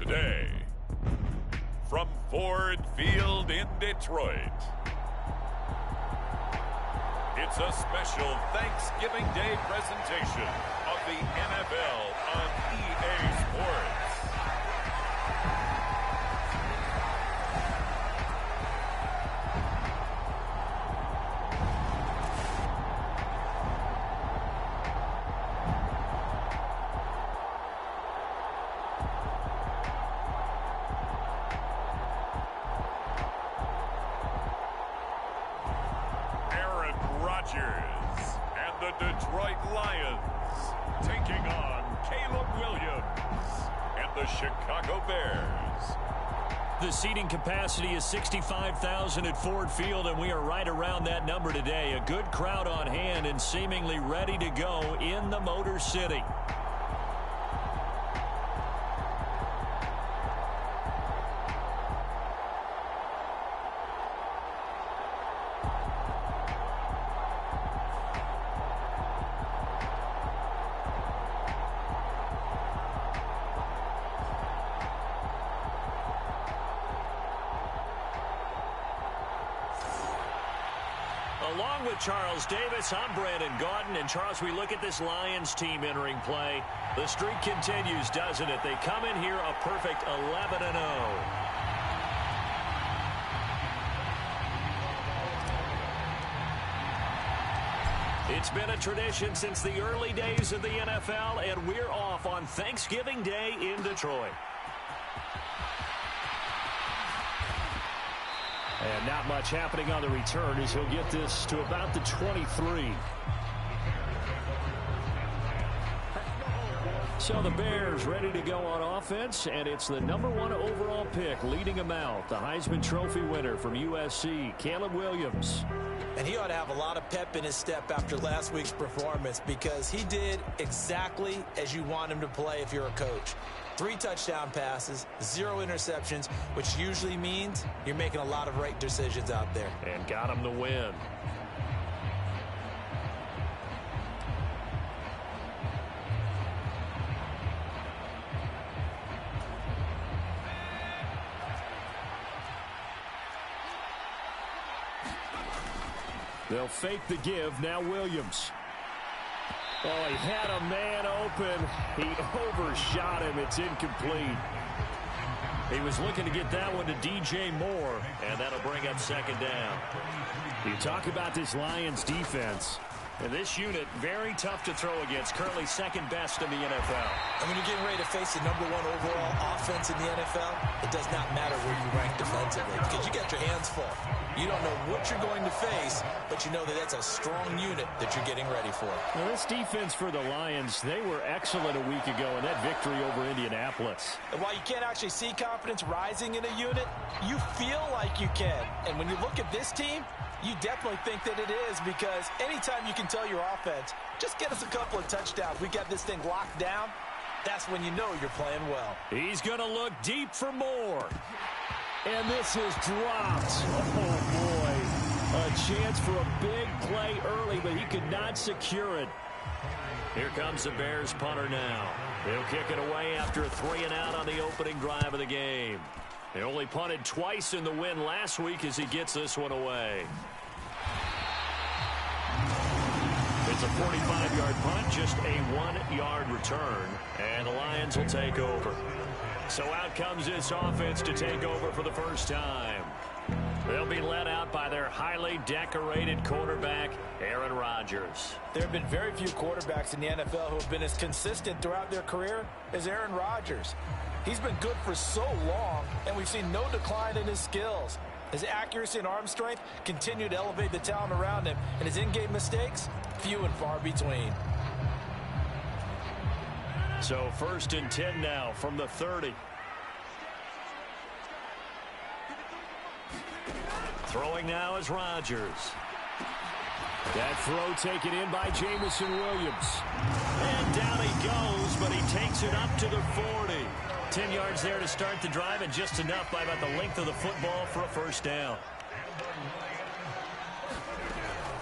today, from Ford Field in Detroit, it's a special Thanksgiving Day presentation of the NFL on EA Sports. And the Detroit Lions taking on Caleb Williams and the Chicago Bears. The seating capacity is 65,000 at Ford Field, and we are right around that number today. A good crowd on hand and seemingly ready to go in the Motor City. Along with Charles Davis, I'm Brandon Gaudin. And Charles, we look at this Lions team entering play. The streak continues, doesn't it? They come in here a perfect 11-0. It's been a tradition since the early days of the NFL, and we're off on Thanksgiving Day in Detroit. And not much happening on the return as he'll get this to about the 23. So the Bears ready to go on offense, and it's the #1 overall pick leading them out, the Heisman Trophy winner from USC, Caleb Williams. And he ought to have a lot of pep in his step after last week's performance, because he did exactly as you want him to play if you're a coach. 3 touchdown passes, 0 interceptions, which usually means you're making a lot of right decisions out there. And got him the win. They'll fake the give. Now Williams. Oh, he had a man open. He overshot him. It's incomplete. He was looking to get that one to DJ Moore, and that'll bring up second down. You talk about this Lions defense. And this unit, very tough to throw against, currently second best in the NFL. And when you're getting ready to face the #1 overall offense in the NFL, it does not matter where you rank defensively, because you got your hands full. You don't know what you're going to face, but you know that that's a strong unit that you're getting ready for. Well, this defense for the Lions, they were excellent a week ago in that victory over Indianapolis. And while you can't actually see confidence rising in a unit, you feel like you can. And when you look at this team, you definitely think that it is, because anytime you can tell your offense, just get us a couple of touchdowns, we got this thing locked down, that's when you know you're playing well. He's going to look deep for more. And this is dropped. Oh, boy. A chance for a big play early, but he could not secure it. Here comes the Bears punter now. He'll kick it away after a 3-and-out on the opening drive of the game. They only punted twice in the win last week as he gets this one away. It's a 45-yard punt, just a 1-yard return, and the Lions will take over. So out comes this offense to take over for the first time. They'll be led out by their highly decorated quarterback, Aaron Rodgers. There have been very few quarterbacks in the NFL who have been as consistent throughout their career as Aaron Rodgers. He's been good for so long, and we've seen no decline in his skills. His accuracy and arm strength continue to elevate the talent around him, and his in-game mistakes, few and far between. So 1st and 10 now from the 30. Throwing now is Rodgers. That throw taken in by Jamison Williams. And down he goes, but he takes it up to the 40. 10 yards there to start the drive, and just enough by about the length of the football for a first down.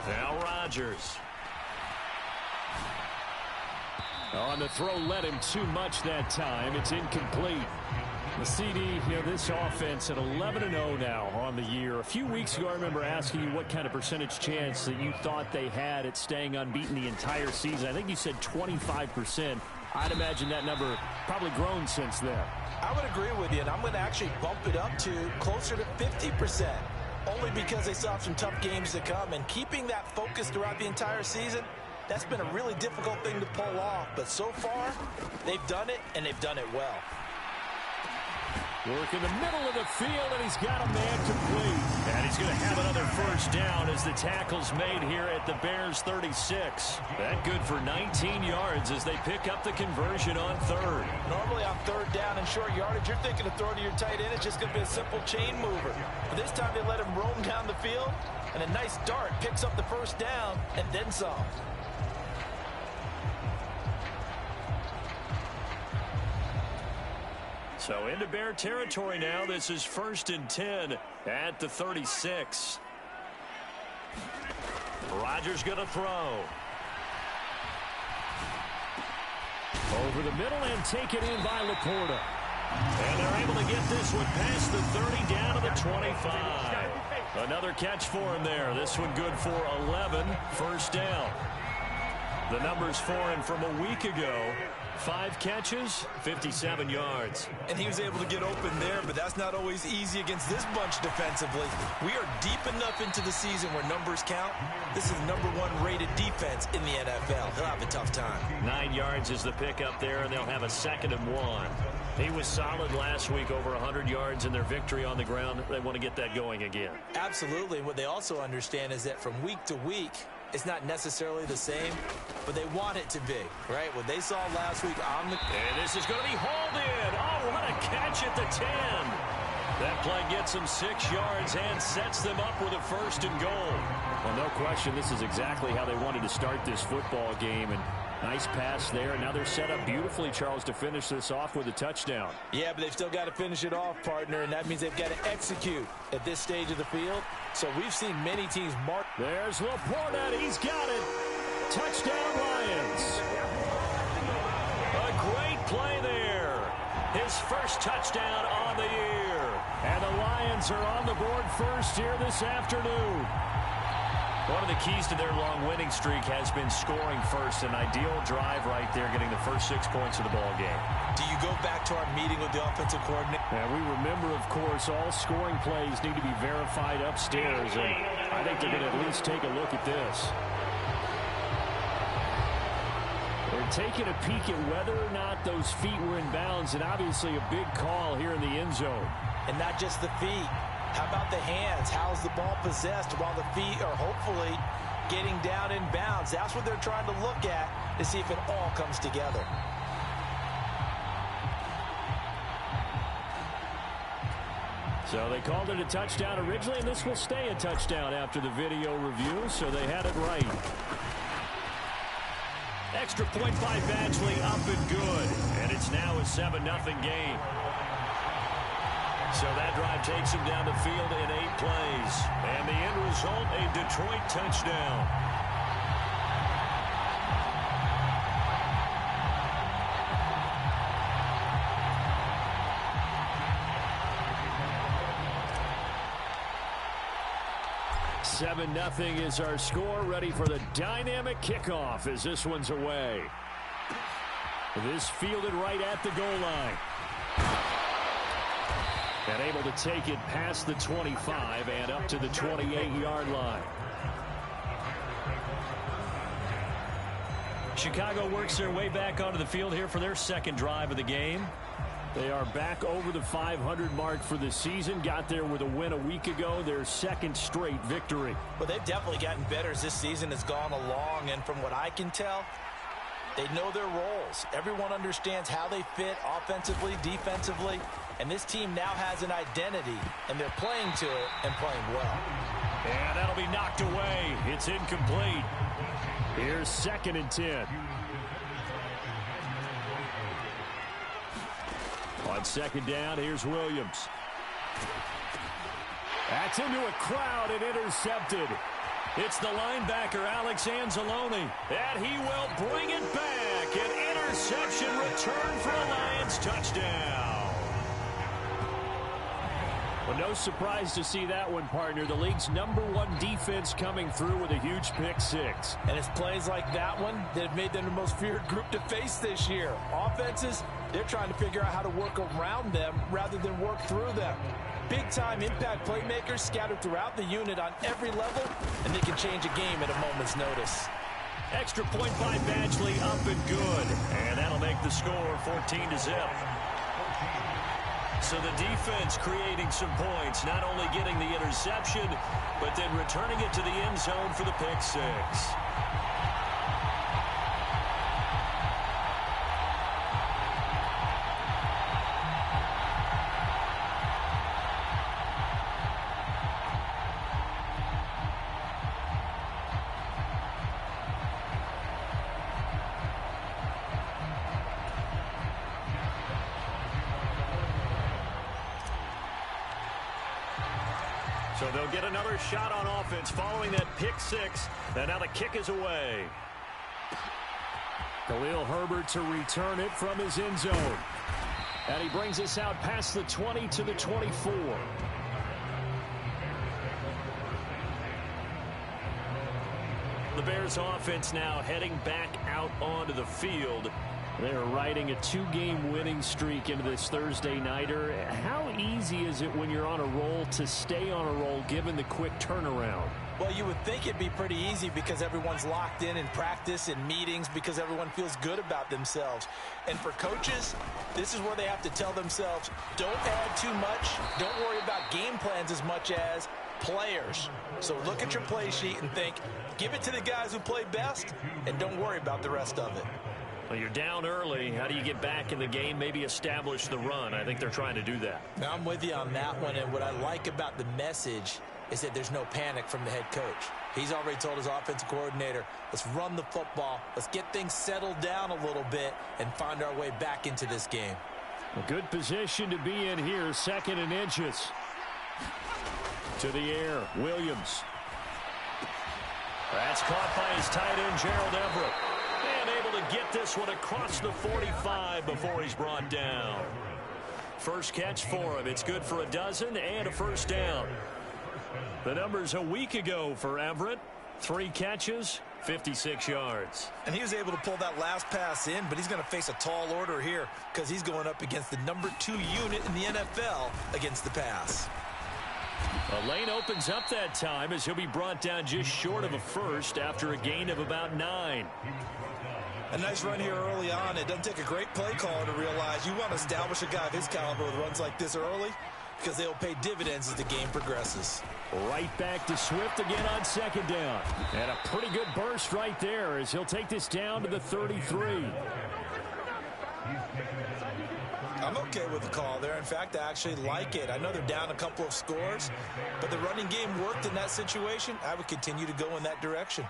Now Rodgers. On the throw, led him too much that time. It's incomplete. The CD, this offense at 11-0 now on the year. A few weeks ago, I remember asking you what kind of percentage chance that you thought they had at staying unbeaten the entire season. I think you said 25%. I'd imagine that number probably grown since then. I would agree with you, and I'm going to actually bump it up to closer to 50%, only because they still have some tough games to come. And keeping that focus throughout the entire season, that's been a really difficult thing to pull off. But so far, they've done it, and they've done it well. Work in the middle of the field, and he's got a man complete. And he's going to have another first down as the tackle's made here at the Bears' 36. That good for 19 yards as they pick up the conversion on third. Normally on third down and short yardage, you're thinking of throwing to your tight end. It's just going to be a simple chain mover. But this time they let him roam down the field, and a nice dart picks up the first down and then some. So into Bear territory now. This is 1st and 10 at the 36. Rodgers going to throw. Over the middle and taken in by Laporta. And they're able to get this one past the 30 down to the 25. Another catch for him there. This one good for 11. First down. The numbers for him from a week ago. 5 catches, 57 yards. And he was able to get open there, but that's not always easy against this bunch defensively. We are deep enough into the season where numbers count. This is the #1 rated defense in the NFL. He'll have a tough time. 9 yards is the pickup there, and they'll have a 2nd and 1. He was solid last week, over 100 yards in their victory on the ground. They want to get that going again. Absolutely. What they also understand is that from week to week, it's not necessarily the same, but they want it to be, right? What they saw last week on the... And this is going to be hauled in. Oh, what a catch at the 10. That play gets them 6 yards and sets them up with a 1st and goal. Well, no question, this is exactly how they wanted to start this football game. And nice pass there. And now they're set up beautifully, Charles, to finish this off with a touchdown. Yeah, but they've still got to finish it off, partner, and that means they've got to execute at this stage of the field. So we've seen many teams mark. There's Laporta. He's got it. Touchdown, Lions. A great play there. His first touchdown on the year. And the Lions are on the board first here this afternoon. One of the keys to their long winning streak has been scoring first. An ideal drive right there, getting the first 6 points of the ball game. Do you go back to our meeting with the offensive coordinator? And we remember, of course, all scoring plays need to be verified upstairs. And I think they're going to at least take a look at this. They're taking a peek at whether or not those feet were in bounds, and obviously a big call here in the end zone. And not just the feet. How about the hands? How's the ball possessed while the feet are hopefully getting down in bounds? That's what they're trying to look at to see if it all comes together. So they called it a touchdown originally, and this will stay a touchdown after the video review, so they had it right. Extra point by Badgley, up and good. And it's now a 7-0 game. So that drive takes him down the field in 8 plays. And the end result, a Detroit touchdown. Seven 0 is our score. Ready for the dynamic kickoff as this one's away. This fielded right at the goal line. And able to take it past the 25 and up to the 28-yard line. Chicago works their way back onto the field here for their 2nd drive of the game. They are back over the 500 mark for the season. Got there with a win a week ago. Their 2nd straight victory. Well, they've definitely gotten better as this season has gone along. And from what I can tell, they know their roles. Everyone understands how they fit offensively, defensively. And this team now has an identity, and they're playing to it and playing well. And that'll be knocked away. It's incomplete. Here's 2nd and 10. On 2nd down, here's Williams. That's into a crowd and intercepted. It's the linebacker, Alex Anzalone. And he will bring it back. An interception return for a Lions touchdown. Well, no surprise to see that one, partner. The league's #1 defense coming through with a huge pick six. And it's plays like that one that have made them the most feared group to face this year. Offenses, they're trying to figure out how to work around them rather than work through them. Big-time impact playmakers scattered throughout the unit on every level, and they can change a game at a moment's notice. Extra point by Badgley, up and good. And that'll make the score 14-0. So the defense creating some points, not only getting the interception, but then returning it to the end zone for the pick six. So they'll get another shot on offense following that pick six. And now the kick is away. Khalil Herbert to return it from his end zone. And he brings us out past the 20 to the 24. The Bears offense now heading back out onto the field. They're riding a 2-game winning streak into this Thursday nighter. How easy is it when you're on a roll to stay on a roll given the quick turnaround? Well, you would think it'd be pretty easy because everyone's locked in practice and meetings because everyone feels good about themselves. And for coaches, this is where they have to tell themselves, don't add too much. Don't worry about game plans as much as players. So look at your play sheet and think, give it to the guys who play best and don't worry about the rest of it. Well, you're down early. How do you get back in the game, maybe establish the run? I think they're trying to do that. Now, I'm with you on that one, and what I like about the message is that there's no panic from the head coach. He's already told his offensive coordinator, let's run the football, let's get things settled down a little bit and find our way back into this game. A good position to be in here, 2nd and inches. To the air, Williams. That's caught by his tight end, Gerald Everett. And able to get this one across the 45 before he's brought down. First catch for him. It's good for a dozen and a first down. The numbers a week ago for Everett. 3 catches, 56 yards. And he was able to pull that last pass in, but he's going to face a tall order here because he's going up against the #2 unit in the NFL against the pass. A lane opens up that time as he'll be brought down just short of a first after a gain of about 9. A nice run here early on. It doesn't take a great play caller to realize you want to establish a guy of his caliber with runs like this early because they'll pay dividends as the game progresses. Right back to Swift again on 2nd down. And a pretty good burst right there as he'll take this down to the 33. I'm okay with the call there. In fact, I actually like it. I know they're down a couple of scores, but the running game worked in that situation. I would continue to go in that direction.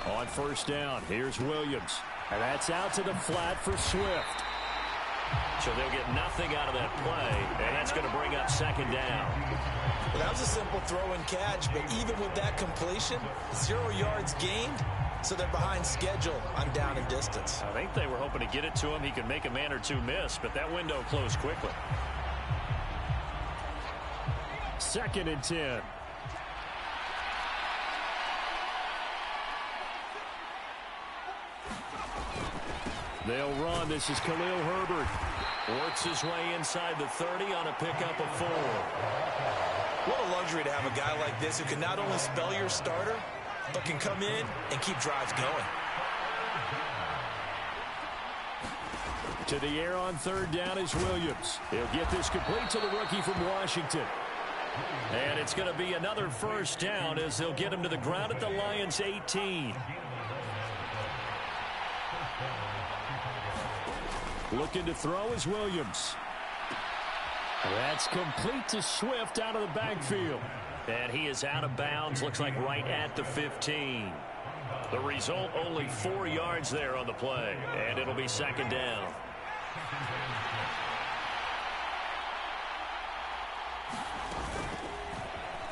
On 1st down, here's Williams. And that's out to the flat for Swift. So they'll get nothing out of that play, and that's going to bring up 2nd down. Well, that was a simple throw and catch, but even with that completion, 0 yards gained, so they're behind schedule on down and distance. I think they were hoping to get it to him. He could make a man or two miss, but that window closed quickly. 2nd and 10. They'll run. This is Khalil Herbert. Works his way inside the 30 on a pickup of 4. What a luxury to have a guy like this who can not only spell your starter, but can come in and keep drives going. To the air on 3rd down is Williams. He'll get this complete to the rookie from Washington. And it's going to be another first down as they'll get him to the ground at the Lions' 18. Looking to throw is Williams. That's complete to Swift out of the backfield. And he is out of bounds, looks like right at the 15. The result, only 4 yards there on the play. And it'll be 2nd down.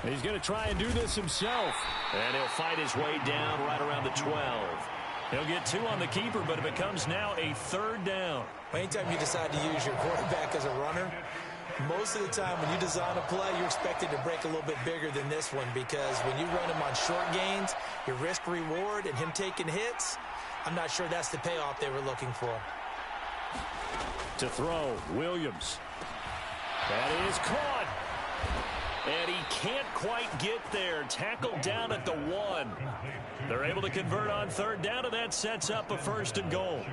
He's going to try and do this himself. And he'll fight his way down right around the 12. He'll get 2 on the keeper, but it becomes now a 3rd down. Anytime you decide to use your quarterback as a runner, Most of the time when you design a play, you're expected to break a little bit bigger than this one, because when you run him on short gains, your risk reward and him taking hits, I'm not sure that's the payoff they were looking for. To throw, Williams. That is caught. And he can't quite get there. Tackled down at the 1. They're able to convert on third down, and that sets up a 1st and goal.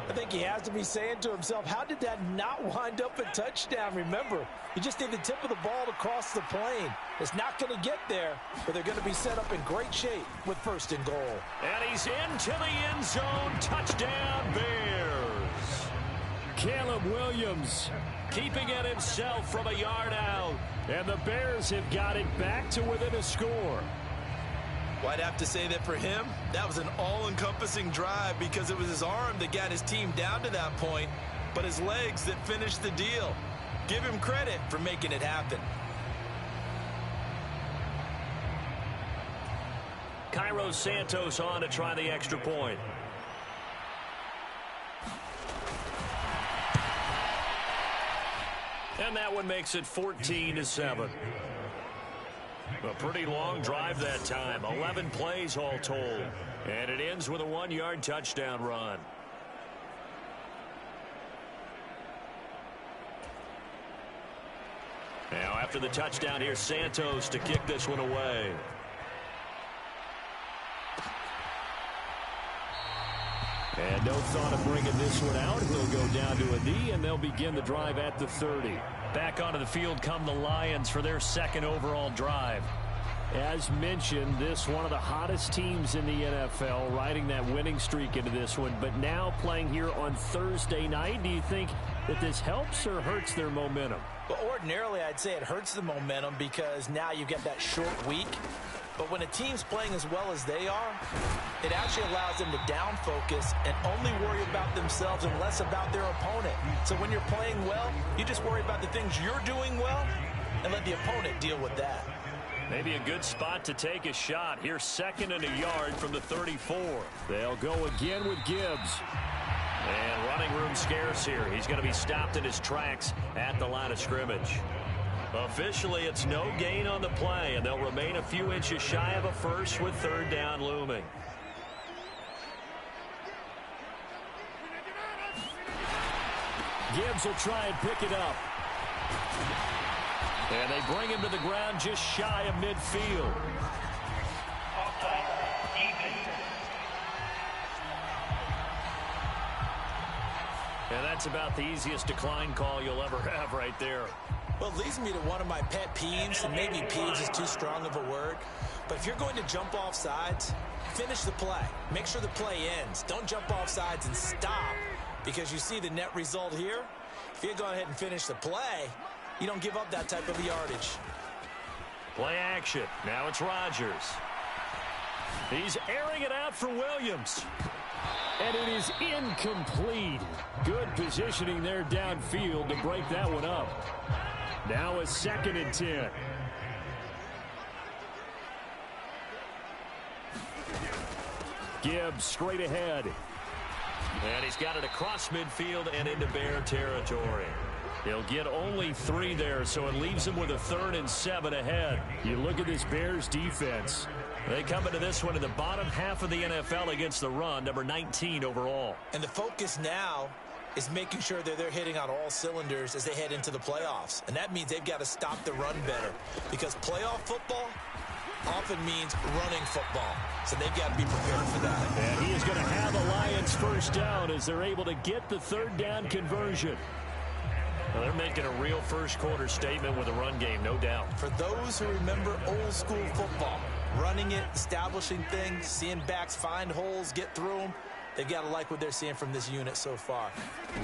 I think he has to be saying to himself, how did that not wind up a touchdown? Remember, you just need the tip of the ball to cross the plane. It's not going to get there, but they're going to be set up in great shape with 1st and goal. And he's into the end zone. Touchdown, Bears. Caleb Williams keeping it himself from a yard out. And the Bears have got it back to within a score. Well, I'd have to say that for him, that was an all-encompassing drive, because it was his arm that got his team down to that point, but his legs that finished the deal. Give him credit for making it happen. Cairo Santos on to try the extra point. And that one makes it 14-7. A pretty long drive that time. 11 plays all told. And it ends with a 1-yard touchdown run. Now after the touchdown, here's Santos to kick this one away. And no thought of bringing this one out. He'll go down to a knee, and they'll begin the drive at the 30. Back onto the field come the Lions for their 2nd overall drive. As mentioned, this one of the hottest teams in the NFL, riding that winning streak into this one, but now playing here on Thursday night. Do you think that this helps or hurts their momentum? Well, ordinarily, I'd say it hurts the momentum, because now you get that short week. But when a team's playing as well as they are, it actually allows them to down focus and only worry about themselves and less about their opponent. So when you're playing well, you just worry about the things you're doing well and let the opponent deal with that. Maybe a good spot to take a shot. Here's 2nd and a yard from the 34. They'll go again with Gibbs. And running room scarce here. He's going to be stopped in his tracks at the line of scrimmage. Officially, it's no gain on the play, and they'll remain a few inches shy of a 1st with 3rd down looming. Gibbs will try and pick it up. And they bring him to the ground just shy of midfield. And that's about the easiest decline call you'll ever have right there. Well, it leads me to one of my pet peeves, and maybe peeves is too strong of a word, but if you're going to jump off sides, finish the play. Make sure the play ends. Don't jump off sides and stop, because you see the net result here. If you go ahead and finish the play, you don't give up that type of yardage. Play action. Now it's Rodgers. He's airing it out for Williams. And it is incomplete. Good positioning there downfield to break that one up. Now a 2nd and 10. Gibbs straight ahead. And he's got it across midfield and into Bear territory. He'll get only 3 there, so it leaves him with a 3rd and 7 ahead. You look at this Bears defense. They come into this one in the bottom half of the NFL against the run, number 19 overall. And the focus now is making sure that they're hitting on all cylinders as they head into the playoffs. And that means they've got to stop the run better, because playoff football often means running football. So they've got to be prepared for that. And he is going to have the Lions 1st down as they're able to get the 3rd down conversion. Well, they're making a real first-quarter statement with a run game, no doubt. For those who remember old-school football, running it, establishing things, seeing backs find holes, get through them, they've got to like what they're seeing from this unit so far.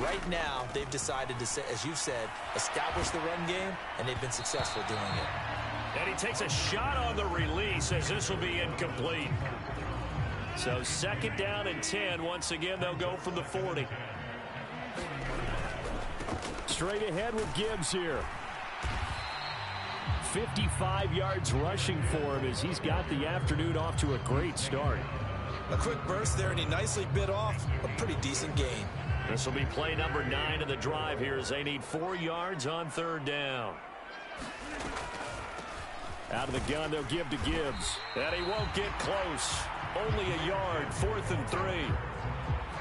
Right now, they've decided to, as you've said, establish the run game, and they've been successful doing it. And he takes a shot on the release as this will be incomplete. So 2nd down and 10. Once again, they'll go from the 40. Straight ahead with Gibbs here. 55 yards rushing for him as he's got the afternoon off to a great start. A quick burst there, and he nicely bit off a pretty decent gain. This will be play number 9 of the drive here as they need 4 yards on 3rd down. Out of the gun, they'll give to Gibbs. And he won't get close. Only a yard, 4th and 3.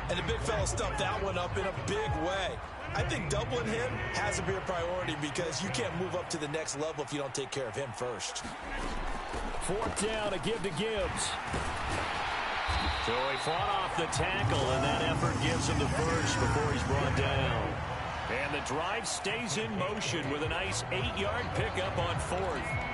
And the big fella stuffed that one up in a big way. I think doubling him has to be a priority because you can't move up to the next level if you don't take care of him first. 4th down, a give to Gibbs. So he fought off the tackle, and that effort gives him the first before he's brought down. And the drive stays in motion with a nice 8-yard pickup on 4th.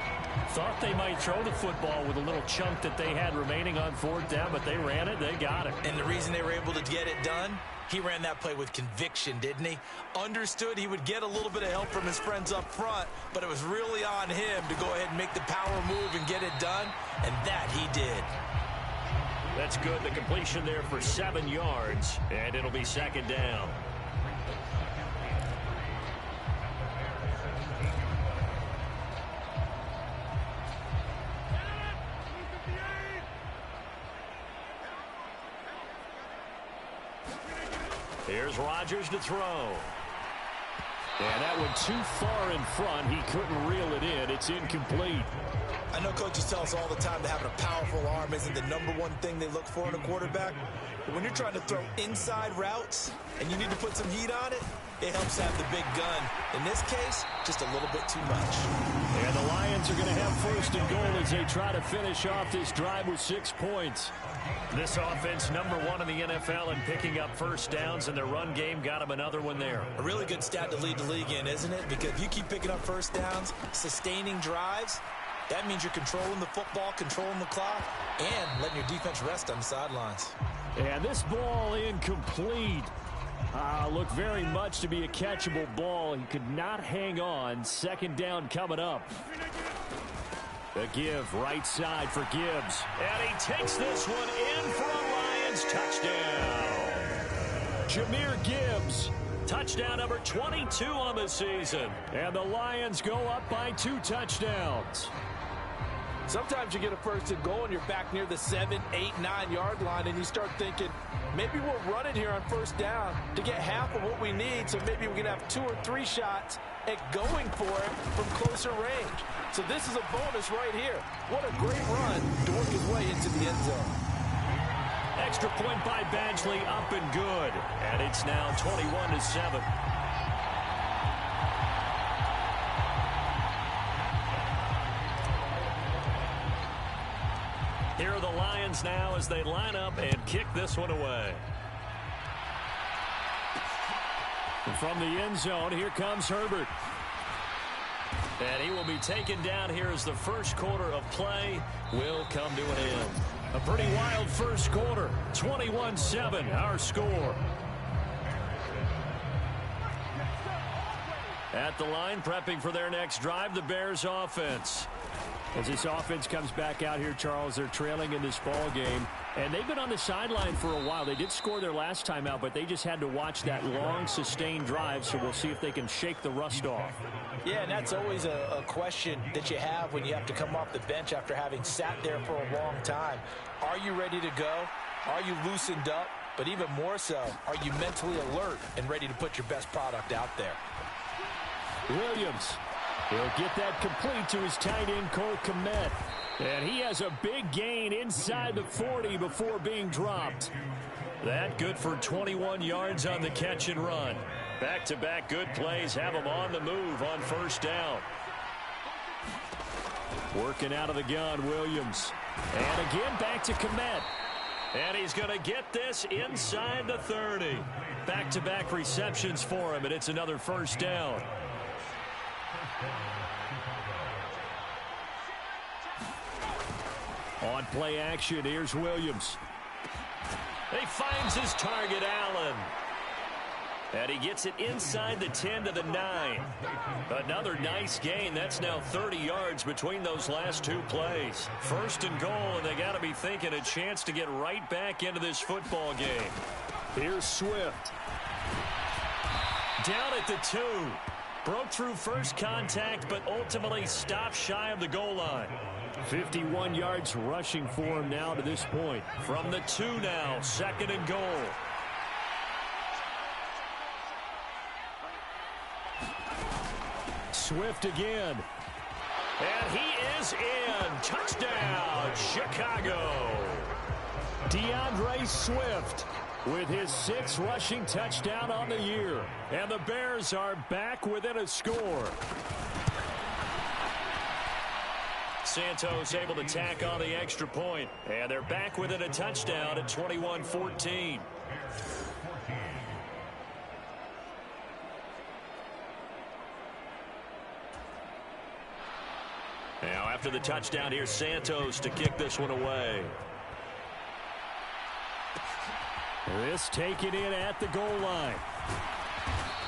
Thought they might throw the football with a little chunk that they had remaining on 4th down, but they ran it, they got it. And the reason they were able to get it done, he ran that play with conviction, didn't he? Understood he would get a little bit of help from his friends up front, but it was really on him to go ahead and make the power move and get it done, and that he did. That's good. The completion there for 7 yards, and it'll be 2nd down. Here's Rodgers to throw. And that one too far in front. He couldn't reel it in. It's incomplete. I know coaches tell us all the time that having a powerful arm isn't the #1 thing they look for in a quarterback. But when you're trying to throw inside routes and you need to put some heat on it, it helps to have the big gun. In this case, just a little bit too much. And the Lions are going to have 1st and goal as they try to finish off this drive with 6 points. This offense, #1 in the NFL in picking up 1st downs, and their run game got them another one there. A really good stat to lead the league in, isn't it? Because if you keep picking up 1st downs, sustaining drives, that means you're controlling the football, controlling the clock, and letting your defense rest on the sidelines. And this ball incomplete. Looked very much to be a catchable ball. He could not hang on. 2nd down coming up. The give right side for Gibbs. And he takes this one in for a Lions touchdown. Jahmyr Gibbs. Touchdown number 22 on the season. And the Lions go up by 2 touchdowns. Sometimes you get a 1st and goal and you're back near the 7, 8, 9-yard line and you start thinking, maybe we'll run it here on 1st down to get half of what we need, so maybe we can have 2 or 3 shots at going for it from closer range. So this is a bonus right here. What a great run to work his way into the end zone. Extra point by Badgley, up and good. And it's now 21-7. Here are the Lions now as they line up and kick this one away. From the end zone, here comes Herbert. And he will be taken down here as the first quarter of play will come to an end. A pretty wild first quarter. 21-7, our score. At the line, prepping for their next drive, the Bears offense. As this offense comes back out here, Charles, they're trailing in this ball game. And they've been on the sideline for a while. They did score their last time out, but they just had to watch that long, sustained drive, so we'll see if they can shake the rust off. Yeah, and that's always a question that you have when you have to come off the bench after having sat there for a long time. Are you ready to go? Are you loosened up? But even more so, are you mentally alert and ready to put your best product out there? Williams. He'll get that complete to his tight end, Cole Kmet. And he has a big gain inside the 40 before being dropped. That good for 21 yards on the catch and run. Back-to-back good plays have him on the move on 1st down. Working out of the gun, Williams. And again, back to Kmet. And he's going to get this inside the 30. Back-to-back receptions for him, and it's another 1st down. On play action, here's Williams. He finds his target, Allen. And he gets it inside the 10 to the 9. Another nice gain. That's now 30 yards between those last 2 plays. 1st and goal, and they got to be thinking a chance to get right back into this football game. Here's Swift. Down at the 2. Broke through first contact, but ultimately stopped shy of the goal line. 51 yards rushing for him now to this point. From the 2 now, 2nd and goal. Swift again. And he is in. Touchdown, Chicago. DeAndre Swift with his 6th rushing touchdown on the year. And the Bears are back within a score. Santos able to tack on the extra point. And they're back within a touchdown at 21-14. Now after the touchdown, here's Santos to kick this one away. This taken in at the goal line.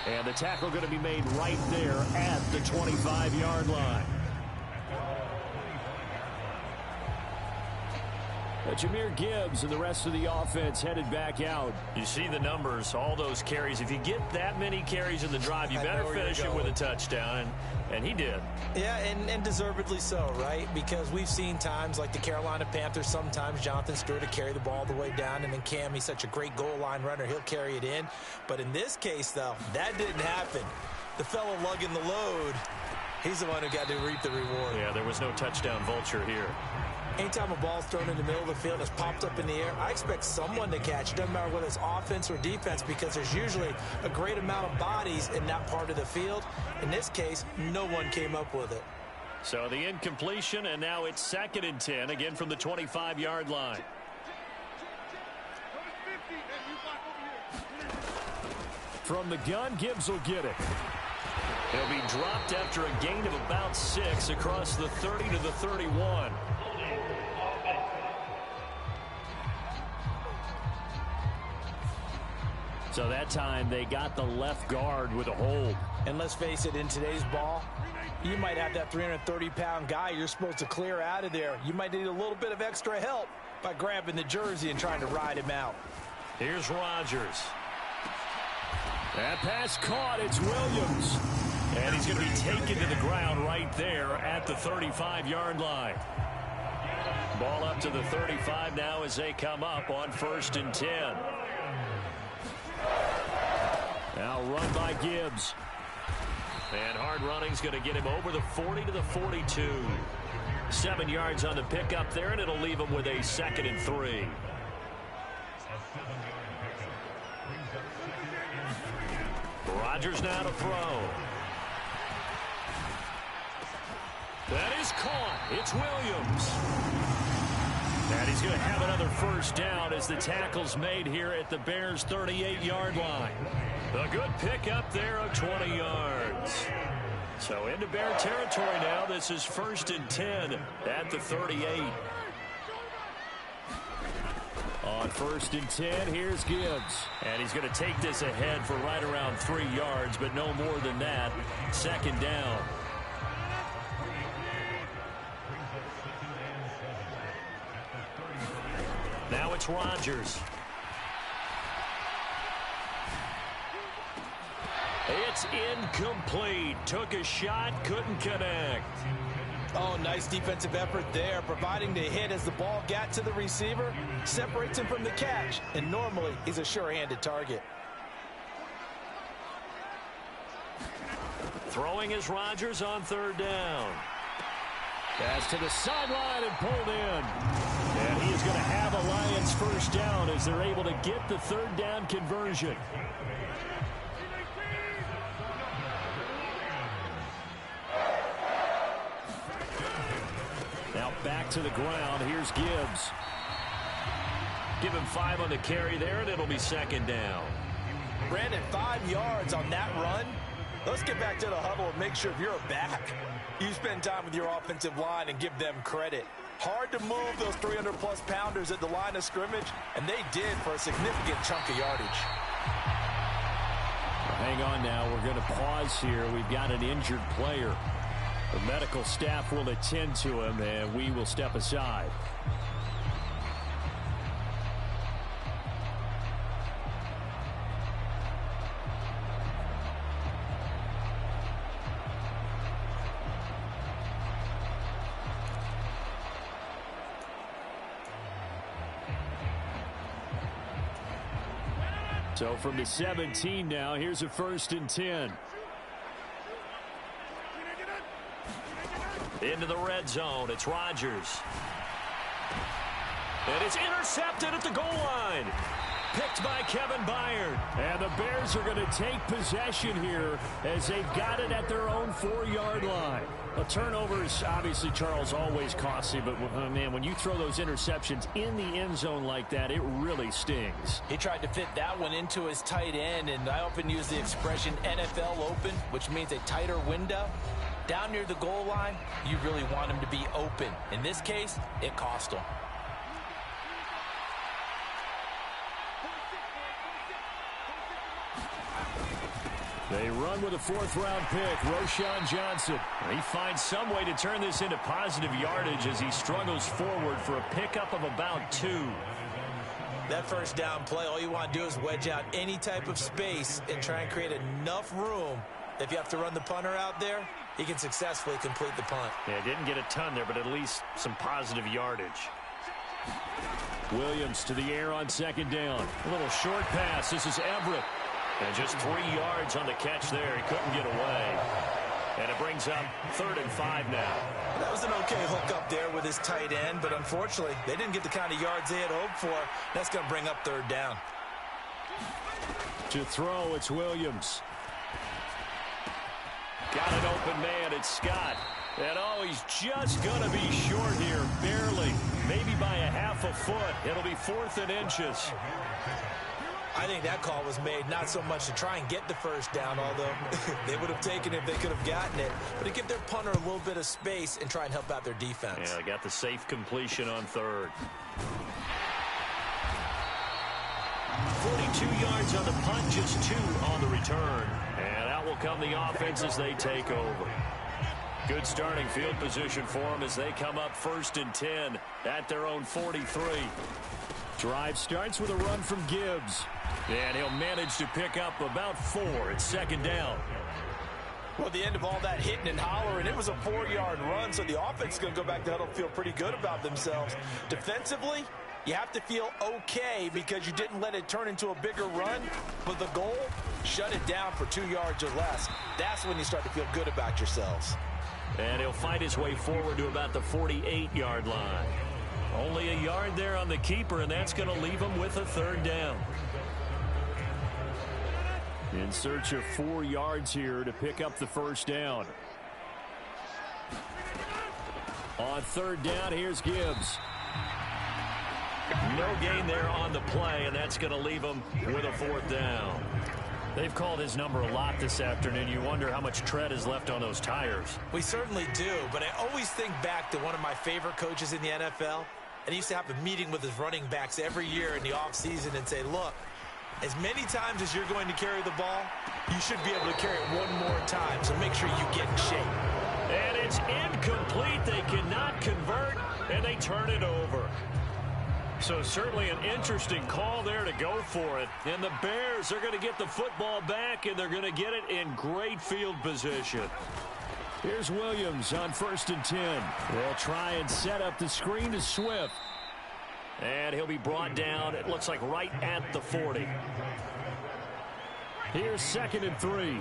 And the tackle going to be made right there at the 25-yard line. Jahmyr Gibbs and the rest of the offense headed back out. You see the numbers, all those carries. If you get that many carries in the drive, you better finish it with a touchdown. And he did. Yeah, and deservedly so, right? Because we've seen times like the Carolina Panthers, sometimes Jonathan Stewart to carry the ball all the way down, and then Cam, he's such a great goal line runner, he'll carry it in. But in this case, though, that didn't happen. The fellow lugging the load, he's the one who got to reap the reward. Yeah, there was no touchdown vulture here. Anytime a ball's thrown in the middle of the field and it's popped up in the air, I expect someone to catch it. Doesn't matter whether it's offense or defense, because there's usually a great amount of bodies in that part of the field. In this case, no one came up with it. So the incompletion, and now it's 2nd and 10, again from the 25-yard line. From the gun, Gibbs will get it. He'll be dropped after a gain of about 6 across the 30 to the 31. So that time they got the left guard with a hold. And let's face it, in today's ball, you might have that 330-pound guy you're supposed to clear out of there. You might need a little bit of extra help by grabbing the jersey and trying to ride him out. Here's Rodgers. That pass caught. It's Williams. And he's going to be taken to the ground right there at the 35-yard line. Ball up to the 35 now as they come up on 1st and 10. Now run by Gibbs. And hard running's going to get him over the 40 to the 42. 7 yards on the pickup there, and it'll leave him with a 2nd and 3. Rodgers now to throw. That is caught. It's Williams. And he's going to have another 1st down as the tackle's made here at the Bears' 38-yard line. A good pickup there of 20 yards. So into Bear territory now. This is 1st and 10 at the 38. On 1st and 10, here's Gibbs. And he's going to take this ahead for right around 3 yards, but no more than that. 2nd down. Now it's Rodgers. It's incomplete. Took a shot, couldn't connect. Oh, nice defensive effort there, providing the hit as the ball got to the receiver, separates him from the catch, and normally he's a sure-handed target. Throwing is Rodgers on 3rd down. Pass to the sideline and pulled in. And he is going to have a Lions 1st down as they're able to get the 3rd down conversion. Now back to the ground. Here's Gibbs. Give him 5 on the carry there, and it'll be 2nd down. Brandon, 5 yards on that run. Let's get back to the huddle and make sure if you're back, you spend time with your offensive line and give them credit. Hard to move those 300-plus pounders at the line of scrimmage, and they did for a significant chunk of yardage. Hang on now. We're going to pause here. We've got an injured player. The medical staff will attend to him, and we will step aside. So from the 17 now, here's a 1st and 10. Into the red zone, it's Rodgers. And it's intercepted at the goal line. Picked by Kevin Byard. And the Bears are going to take possession here as they've got it at their own 4-yard line. A turnover is obviously, Charles, always costly, but, man, when you throw those interceptions in the end zone like that, it really stings. He tried to fit that one into his tight end, and I often use the expression NFL open, which means a tighter window. Down near the goal line, you really want him to be open. In this case, it cost him. They run with a 4th-round pick, Roschon Johnson. He finds some way to turn this into positive yardage as he struggles forward for a pickup of about 2. That first down play, all you want to do is wedge out any type of space and try and create enough room. If you have to run the punter out there, he can successfully complete the punt. Yeah, didn't get a ton there, but at least some positive yardage. Williams to the air on 2nd down. A little short pass. This is Everett. And just 3 yards on the catch there. He couldn't get away. And it brings up 3rd and 5 now. That was an okay hook up there with his tight end, but unfortunately, they didn't get the kind of yards they had hoped for. That's going to bring up 3rd down. To throw, it's Williams. Got an open man. It's Scott. And, oh, he's just going to be short here, barely. Maybe by a half a foot. It'll be 4th and inches. I think that call was made not so much to try and get the first down, although they would have taken it if they could have gotten it, but to give their punter a little bit of space and try and help out their defense. Yeah, they got the safe completion on 3rd. 42 yards on the punt, just 2 on the return. And out will come the offense as they take over. Good starting field position for them as they come up 1st and 10 at their own 43. Drive starts with a run from Gibbs. And he'll manage to pick up about 4. It's 2nd down. Well, at the end of all that hitting and hollering, it was a 4-yard run, so the offense is going to go back to huddle, feel pretty good about themselves. Defensively, you have to feel okay because you didn't let it turn into a bigger run, but the goal, shut it down for 2 yards or less. That's when you start to feel good about yourselves. And he'll fight his way forward to about the 48-yard line. Only a yard there on the keeper, and that's going to leave him with a 3rd down. In search of 4 yards here to pick up the 1st down. On 3rd down, here's Gibbs. No gain there on the play, and that's going to leave him with a 4th down. They've called his number a lot this afternoon. You wonder how much tread is left on those tires. We certainly do, but I always think back to one of my favorite coaches in the NFL. And he used to have a meeting with his running backs every year in the offseason and say, look, as many times as you're going to carry the ball, you should be able to carry it one more time, so make sure you get in shape. And it's incomplete. They cannot convert, and they turn it over. So certainly an interesting call there to go for it. And the Bears are going to get the football back, and they're going to get it in great field position. Here's Williams on 1st and 10. They'll try and set up the screen to Swift. And he'll be brought down, it looks like right at the 40. Here's 2nd and 3.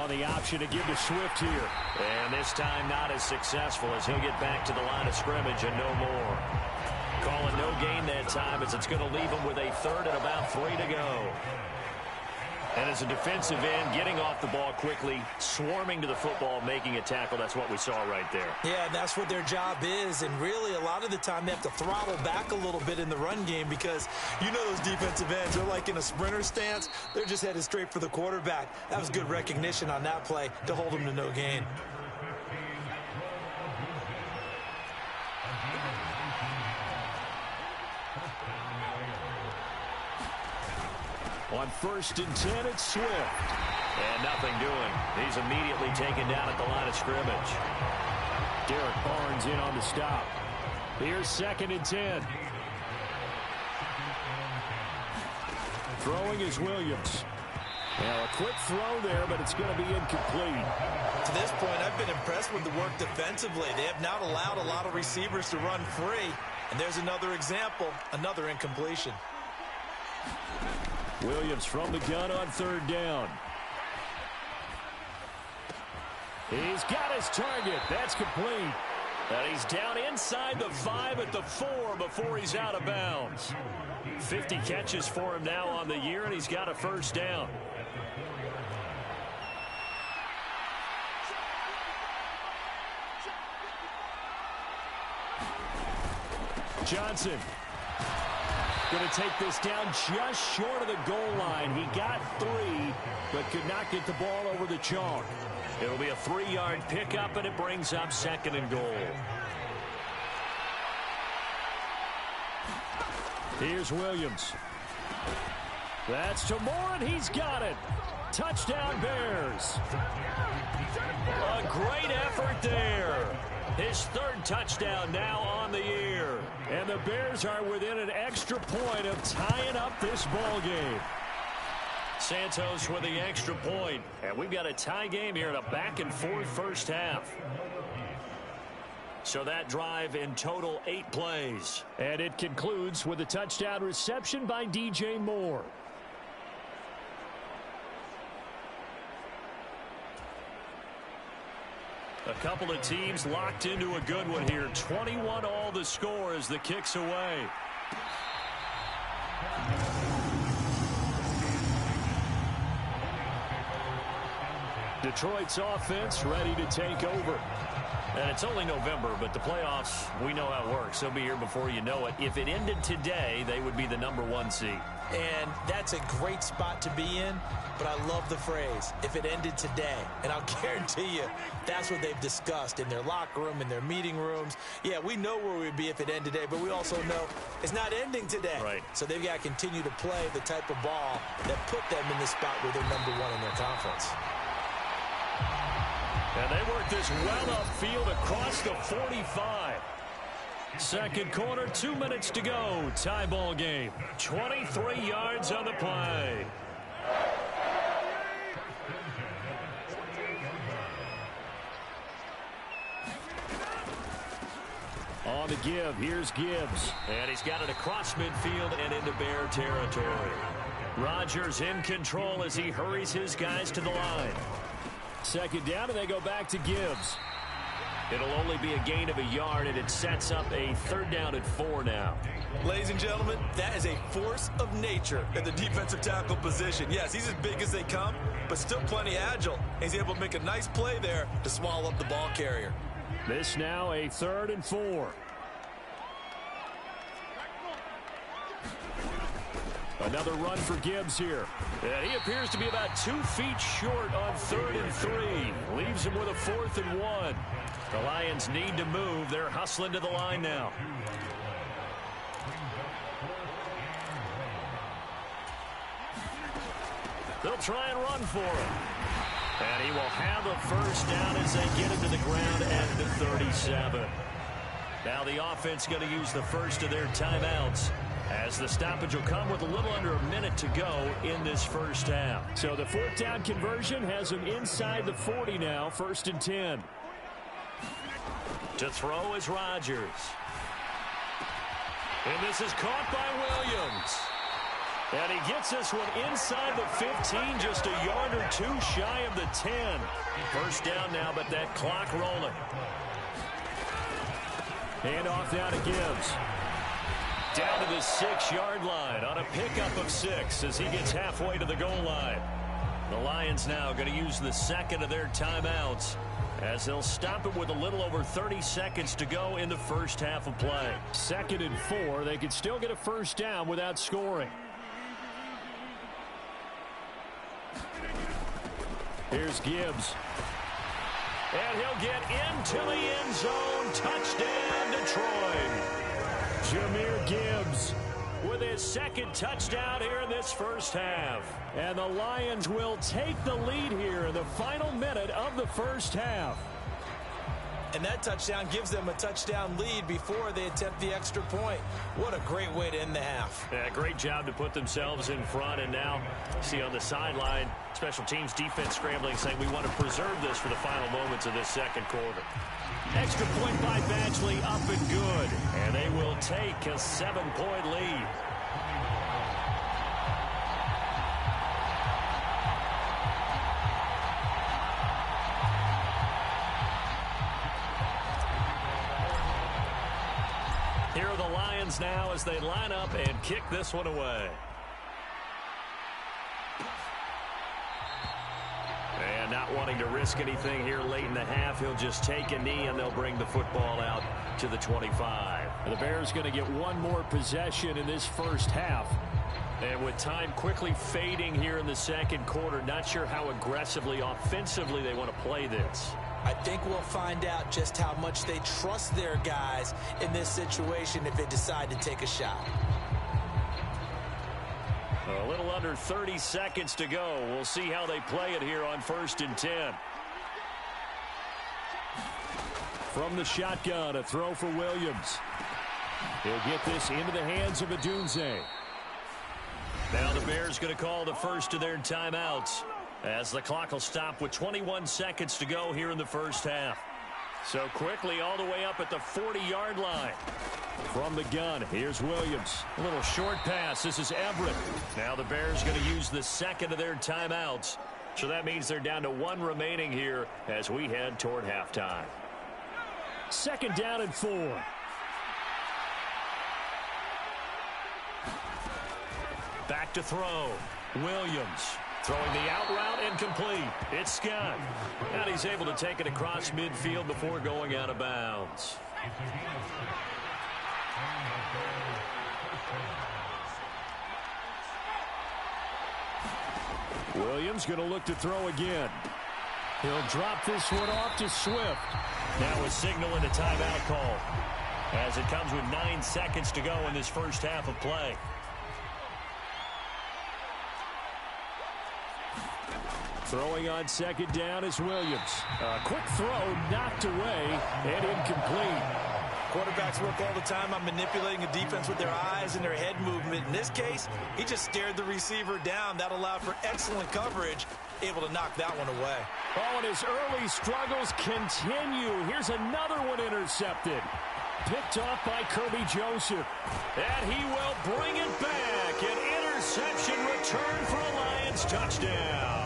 On the option to give to Swift here. And this time not as successful as he'll get back to the line of scrimmage and no more. Calling no gain that time as it's going to leave him with a 3rd and about 3 to go. And as a defensive end, getting off the ball quickly, swarming to the football, making a tackle, that's what we saw right there. Yeah, and that's what their job is. And really, a lot of the time, they have to throttle back a little bit in the run game because you know those defensive ends, they're like in a sprinter stance. They're just headed straight for the quarterback. That was good recognition on that play to hold him to no gain. On 1st and 10, it's Swift. And nothing doing. He's immediately taken down at the line of scrimmage. Derek Barnes in on the stop. Here's 2nd and 10. Throwing is Williams. Now a quick throw there, but it's going to be incomplete. To this point, I've been impressed with the work defensively. They have not allowed a lot of receivers to run free. And there's another example, another incompletion. Williams from the gun on third down. He's got his target. That's complete. And he's down inside the 5 at the 4 before he's out of bounds. 50 catches for him now on the year, and he's got a first down. Johnson going to take this down just short of the goal line. He got 3, but could not get the ball over the chalk. It'll be a 3-yard pickup, and it brings up 2nd and goal. Here's Williams. That's to Moore, and he's got it. Touchdown, Bears. A great effort there. His 3rd touchdown now on the year. And the Bears are within an extra point of tying up this ball game. Santos with the extra point. And we've got a tie game here in a back-and-forth first half. So that drive in total 8 plays. And it concludes with a touchdown reception by DJ Moore. A couple of teams locked into a good one here. 21 all the score as the kick's away. Detroit's offense ready to take over. And it's only November, but the playoffs, we know how it works. They'll be here before you know it. If it ended today, they would be the #1 seed. And that's a great spot to be in, but I love the phrase, if it ended today. And I'll guarantee you, that's what they've discussed in their locker room, in their meeting rooms. Yeah, we know where we'd be if it ended today, but we also know it's not ending today. Right. So they've got to continue to play the type of ball that put them in the spot where they're #1 in their conference. And they work this well upfield across the 45. Second quarter, 2 minutes to go. Tie ball game. 23 yards on the play. On the give, here's Gibbs. And he's got it across midfield and into Bear territory. Rodgers in control as he hurries his guys to the line. Second down, and they go back to Gibbs. It'll only be a gain of a yard, and it sets up a 3rd down and 4 now. Ladies and gentlemen, that is a force of nature at the defensive tackle position. Yes, he's as big as they come, but still plenty agile. He's able to make a nice play there to swallow up the ball carrier. This now a 3rd and 4. Another run for Gibbs here. And he appears to be about 2 feet short on 3rd and 3. Leaves him with a 4th and 1. The Lions need to move. They're hustling to the line now. They'll try and run for him. And he will have a first down as they get him to the ground at the 37. Now the offense going to use the first of their timeouts, as the stoppage will come with a little under a minute to go in this first half. So the 4th down conversion has them inside the 40 now, 1st and 10. To throw is Rodgers. And this is caught by Williams. And he gets this one inside the 15, just a yard or 2 shy of the 10. First down now, but that clock rolling. Hand off now to Gibbs. Down to the 6-yard line on a pickup of 6 as he gets halfway to the goal line. The Lions now going to use the 2nd of their timeouts, as they'll stop it with a little over 30 seconds to go in the first half of play. 2nd and 4. They could still get a first down without scoring. Here's Gibbs. And he'll get into the end zone. Touchdown, Detroit. Jahmyr Gibbs with his 2nd touchdown here in this first half. And the Lions will take the lead here in the final minute of the first half. And that touchdown gives them a touchdown lead before they attempt the extra point. What a great way to end the half. Yeah, great job to put themselves in front. And now, see on the sideline, special teams defense scrambling, saying we want to preserve this for the final moments of this 2nd quarter. Extra point by Batchley, up and good. And they will take a 7-point lead. Lions now as they line up and kick this one away. And not wanting to risk anything here late in the half, he'll just take a knee and they'll bring the football out to the 25. The Bears going to get one more possession in this first half. And with time quickly fading here in the second quarter, not sure how aggressively, offensively they want to play this. I think we'll find out just how much they trust their guys in this situation if they decide to take a shot. A little under 30 seconds to go. We'll see how they play it here on 1st and 10. From the shotgun, a throw for Williams. He'll get this into the hands of Adunze. Now the Bears going to call the first of their timeouts as the clock will stop with 21 seconds to go here in the first half. So quickly all the way up at the 40-yard line. From the gun, here's Williams. A little short pass. This is Everett. Now the Bears going to use the second of their timeouts. So that means they're down to one remaining here as we head toward halftime. 2nd down and 4. Back to throw. Williams throwing the out route incomplete. It's Scott. And he's able to take it across midfield before going out of bounds. Williams going to look to throw again. He'll drop this one off to Swift. Now a signal and a timeout call as it comes with 9 seconds to go in this first half of play. Throwing on 2nd down is Williams. A quick throw knocked away and incomplete. Quarterbacks work all the time on manipulating a defense with their eyes and their head movement. In this case, he just stared the receiver down. That allowed for excellent coverage, able to knock that one away. Oh, and his early struggles continue. Here's another one intercepted. Picked off by Kirby Joseph. And he will bring it back. An interception return for a Lions touchdown.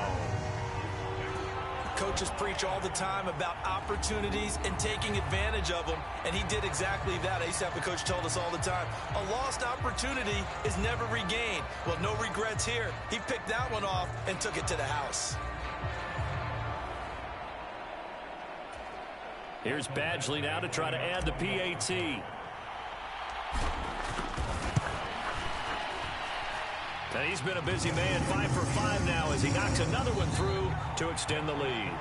Coaches preach all the time about opportunities and taking advantage of them, and he did exactly that. I used to have a coach told us all the time, a lost opportunity is never regained. Well, no regrets here. He picked that one off and took it to the house. Here's Badgley now to try to add the PAT. And he's been a busy man, 5 for 5 now as he knocks another one through to extend the lead.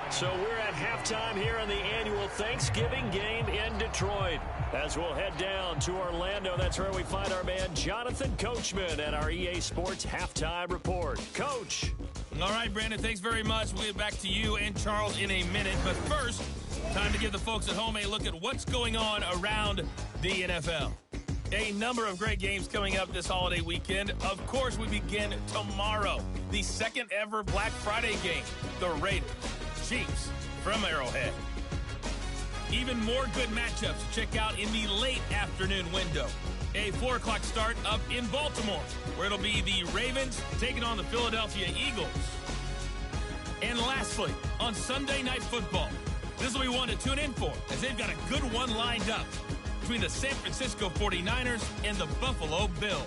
So we're at halftime here on the annual Thanksgiving game in Detroit. As we'll head down to Orlando, that's where we find our man Jonathan Coachman at our EA Sports Halftime Report. Coach. All right, Brandon, thanks very much. We'll get back to you and Charles in a minute. But first, time to give the folks at home a look at what's going on around the NFL. A number of great games coming up this holiday weekend. Of course, we begin tomorrow. The second ever Black Friday game. The Raiders, Chiefs from Arrowhead. Even more good matchups to check out in the late afternoon window. A 4 o'clock start up in Baltimore, where it'll be the Ravens taking on the Philadelphia Eagles. And lastly, on Sunday Night Football, this will be one to tune in for, as they've got a good one lined up between the San Francisco 49ers and the Buffalo Bills.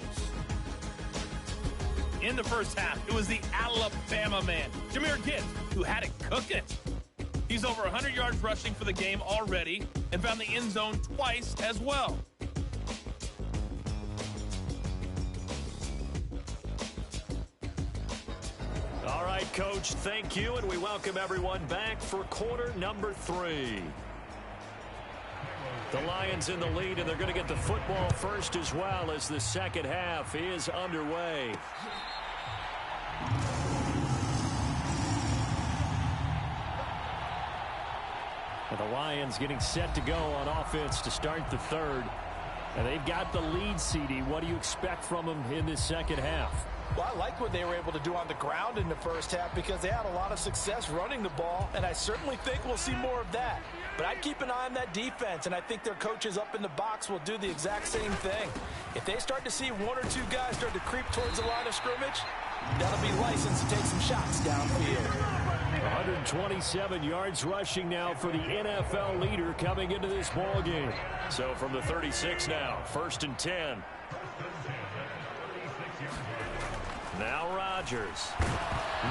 In the first half, it was the Alabama man, Jahmyr Gibbs, who had it cooking. He's over 100 yards rushing for the game already and found the end zone twice as well. All right, Coach, thank you, and we welcome everyone back for quarter number 3. The Lions in the lead, and they're going to get the football first as well as the second half is underway. And the Lions getting set to go on offense to start the third. And they've got the lead, CD. What do you expect from them in this second half? Well, I like what they were able to do on the ground in the first half because they had a lot of success running the ball, and I certainly think we'll see more of that. But I'd keep an eye on that defense, and I think their coaches up in the box will do the exact same thing. If they start to see 1 or 2 guys start to creep towards the line of scrimmage, that'll be licensed to take some shots downfield. 127 yards rushing now for the NFL leader coming into this ball game. So from the 36 now, 1st and 10. Now Rodgers.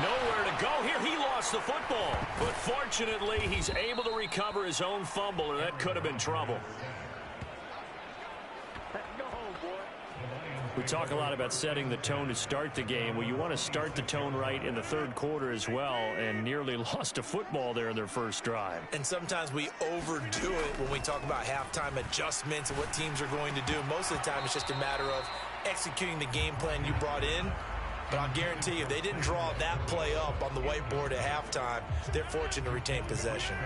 Nowhere to go here. He lost the football. But fortunately, he's able to recover his own fumble, or that could have been trouble. We talk a lot about setting the tone to start the game. Well, you want to start the tone right in the third quarter as well, and nearly lost a football there in their first drive. And sometimes we overdo it when we talk about halftime adjustments and what teams are going to do. Most of the time, it's just a matter of executing the game plan you brought in. But I'll guarantee you, if they didn't draw that play up on the whiteboard at halftime, they're fortunate to retain possession.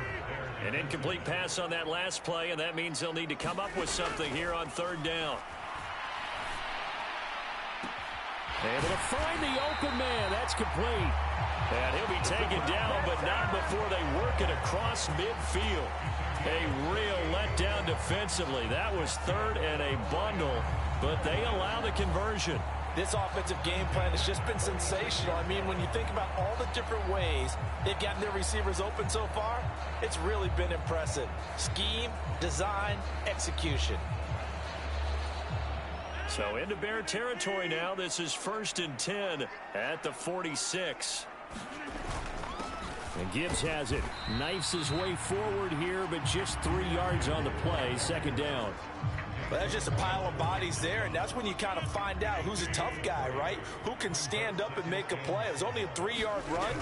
An incomplete pass on that last play, and that means they'll need to come up with something here on 3rd down. Able to find the open man. That's complete. And he'll be taken down, but not before they work it across midfield. A real letdown defensively. That was 3rd and a bundle, but they allow the conversion. This offensive game plan has just been sensational. I mean, when you think about all the different ways they've gotten their receivers open so far, it's really been impressive. Scheme, design, execution. So into Bear territory now. This is 1st and 10 at the 46. And Gibbs has it. Knifes his way forward here, but just 3 yards on the play. 2nd down. Well, that's just a pile of bodies there, and that's when you kind of find out who's a tough guy, right? Who can stand up and make a play. It was only a 3-yard run,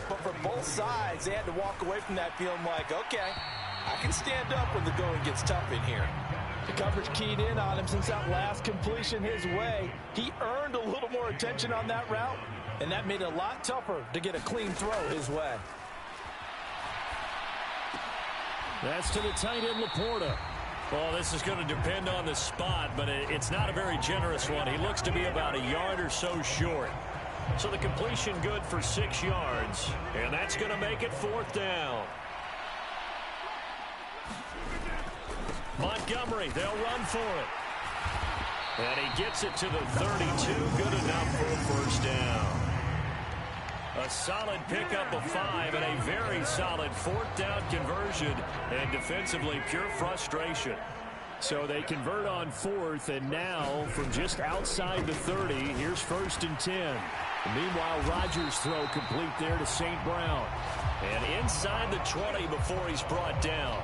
but for both sides, they had to walk away from that feeling like, okay, I can stand up when the going gets tough in here. The coverage keyed in on him since that last completion his way. He earned a little more attention on that route, and that made it a lot tougher to get a clean throw his way. That's to the tight end, Laporta. Well, this is going to depend on the spot, but it's not a very generous one. He looks to be about a yard or so short. So the completion good for 6 yards, and that's going to make it 4th down. Montgomery, they'll run for it. And he gets it to the 32, good enough for a 1st down. A solid pickup of 5 and a very solid 4th down conversion, and defensively pure frustration. So they convert on 4th, and now from just outside the 30, here's 1st and 10. Meanwhile, Rodgers' throw complete there to St. Brown. And inside the 20 before he's brought down.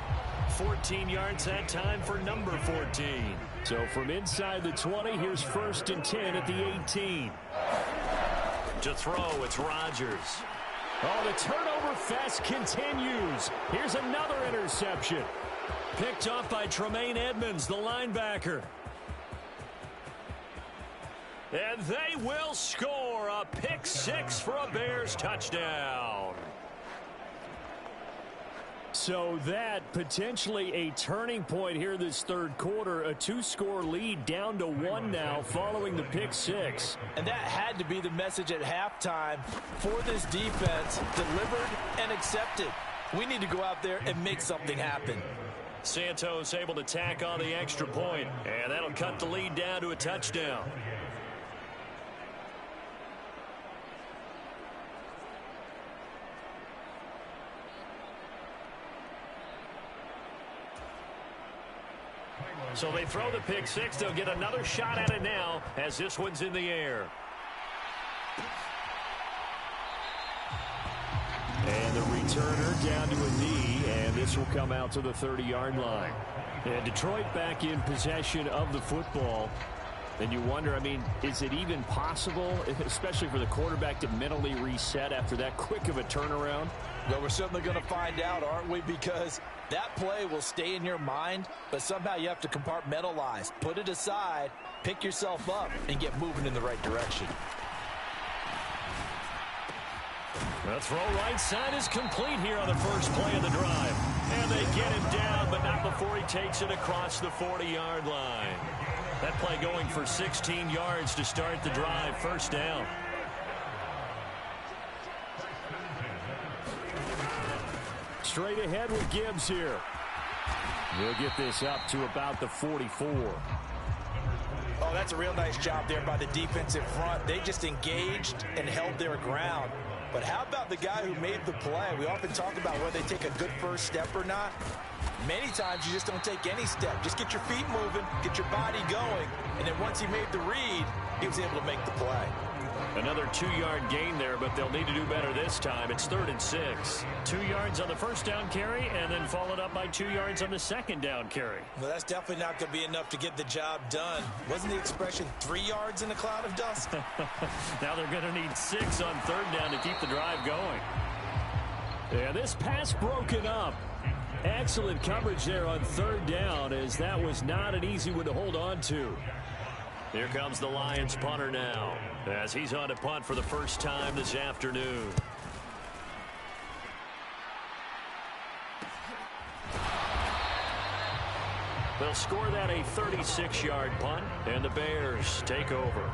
14 yards that time for number 14. So from inside the 20, here's 1st and 10 at the 18. To throw, it's Rodgers. Oh, the turnover fest continues. Here's another interception. Picked off by Tremaine Edmonds, the linebacker. And they will score a pick 6 for a Bears touchdown. So that potentially a turning point here this 3rd quarter. A 2-score lead down to 1 now following the pick 6. And that had to be the message at halftime for this defense. Delivered and accepted. We need to go out there and make something happen. Santos able to tack on the extra point, and that'll cut the lead down to a touchdown. So they throw the pick 6. They'll get another shot at it now as this one's in the air. And the returner down to a knee, and this will come out to the 30-yard line. And Detroit back in possession of the football. And you wonder, I mean, is it even possible, especially for the quarterback, to mentally reset after that quick of a turnaround? Well, we're certainly going to find out, aren't we? Because that play will stay in your mind, but somehow you have to compartmentalize. Put it aside, pick yourself up, and get moving in the right direction. The throw right side is complete here on the first play of the drive. And they get him down, but not before he takes it across the 40-yard line. That play going for 16 yards to start the drive. 1st down. Straight ahead with Gibbs here. We'll get this up to about the 44. Oh, that's a real nice job there by the defensive front. They just engaged and held their ground. But how about the guy who made the play? We often talk about whether they take a good first step or not. Many times you just don't take any step. Just get your feet moving, get your body going, and then once he made the read, he was able to make the play. Another 2-yard gain there, but they'll need to do better this time. It's 3rd and 6. 2 yards on the first down carry, and then followed up by 2 yards on the second down carry. Well, that's definitely not going to be enough to get the job done. Wasn't the expression 3 yards in a cloud of dust? Now they're going to need 6 on 3rd down to keep the drive going. Yeah, this pass broken up. Excellent coverage there on 3rd down, as that was not an easy one to hold on to. Here comes the Lions punter now, as he's on to punt for the first time this afternoon. They'll score that a 36-yard punt, and the Bears take over.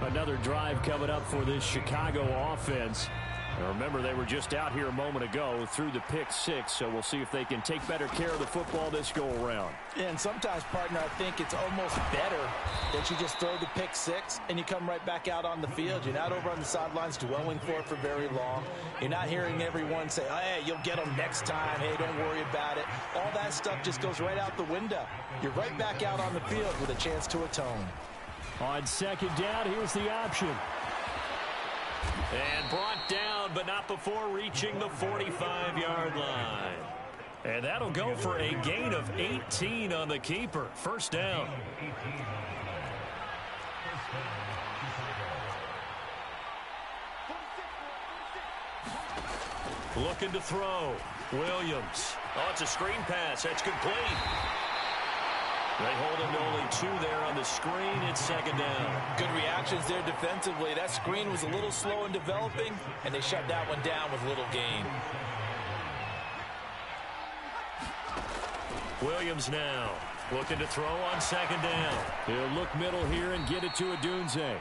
Another drive coming up for this Chicago offense. Now remember, they were just out here a moment ago through the pick 6, so we'll see if they can take better care of the football this go-around. And sometimes, partner, I think it's almost better that you just throw the pick 6 and you come right back out on the field. You're not over on the sidelines dwelling for it for very long. You're not hearing everyone say, oh, hey, you'll get them next time. Hey, don't worry about it. All that stuff just goes right out the window. You're right back out on the field with a chance to atone. On 2nd down, here's the option. And brought down, but not before reaching the 45-yard line. And that'll go for a gain of 18 on the keeper. First down. Looking to throw. Williams. Oh, it's a screen pass. That's complete. They hold him to only 2 there on the screen. It's 2nd down. Good reactions there defensively. That screen was a little slow in developing, and they shut that one down with little gain. Williams now looking to throw on 2nd down. He'll look middle here and get it to Odunze.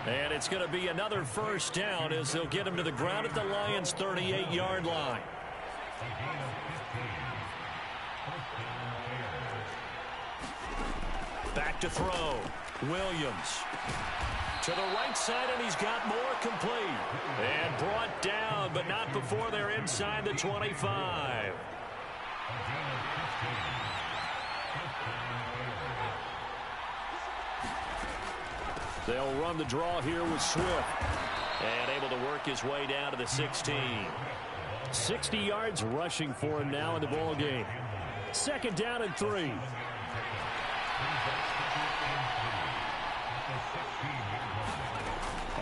And it's going to be another first down as they'll get him to the ground at the Lions' 38-yard line. Back to throw. Williams to the right side, and he's got more complete. And brought down, but not before they're inside the 25. They'll run the draw here with Swift. And able to work his way down to the 16. 60 yards rushing for him now in the ball game. 2nd down and 3.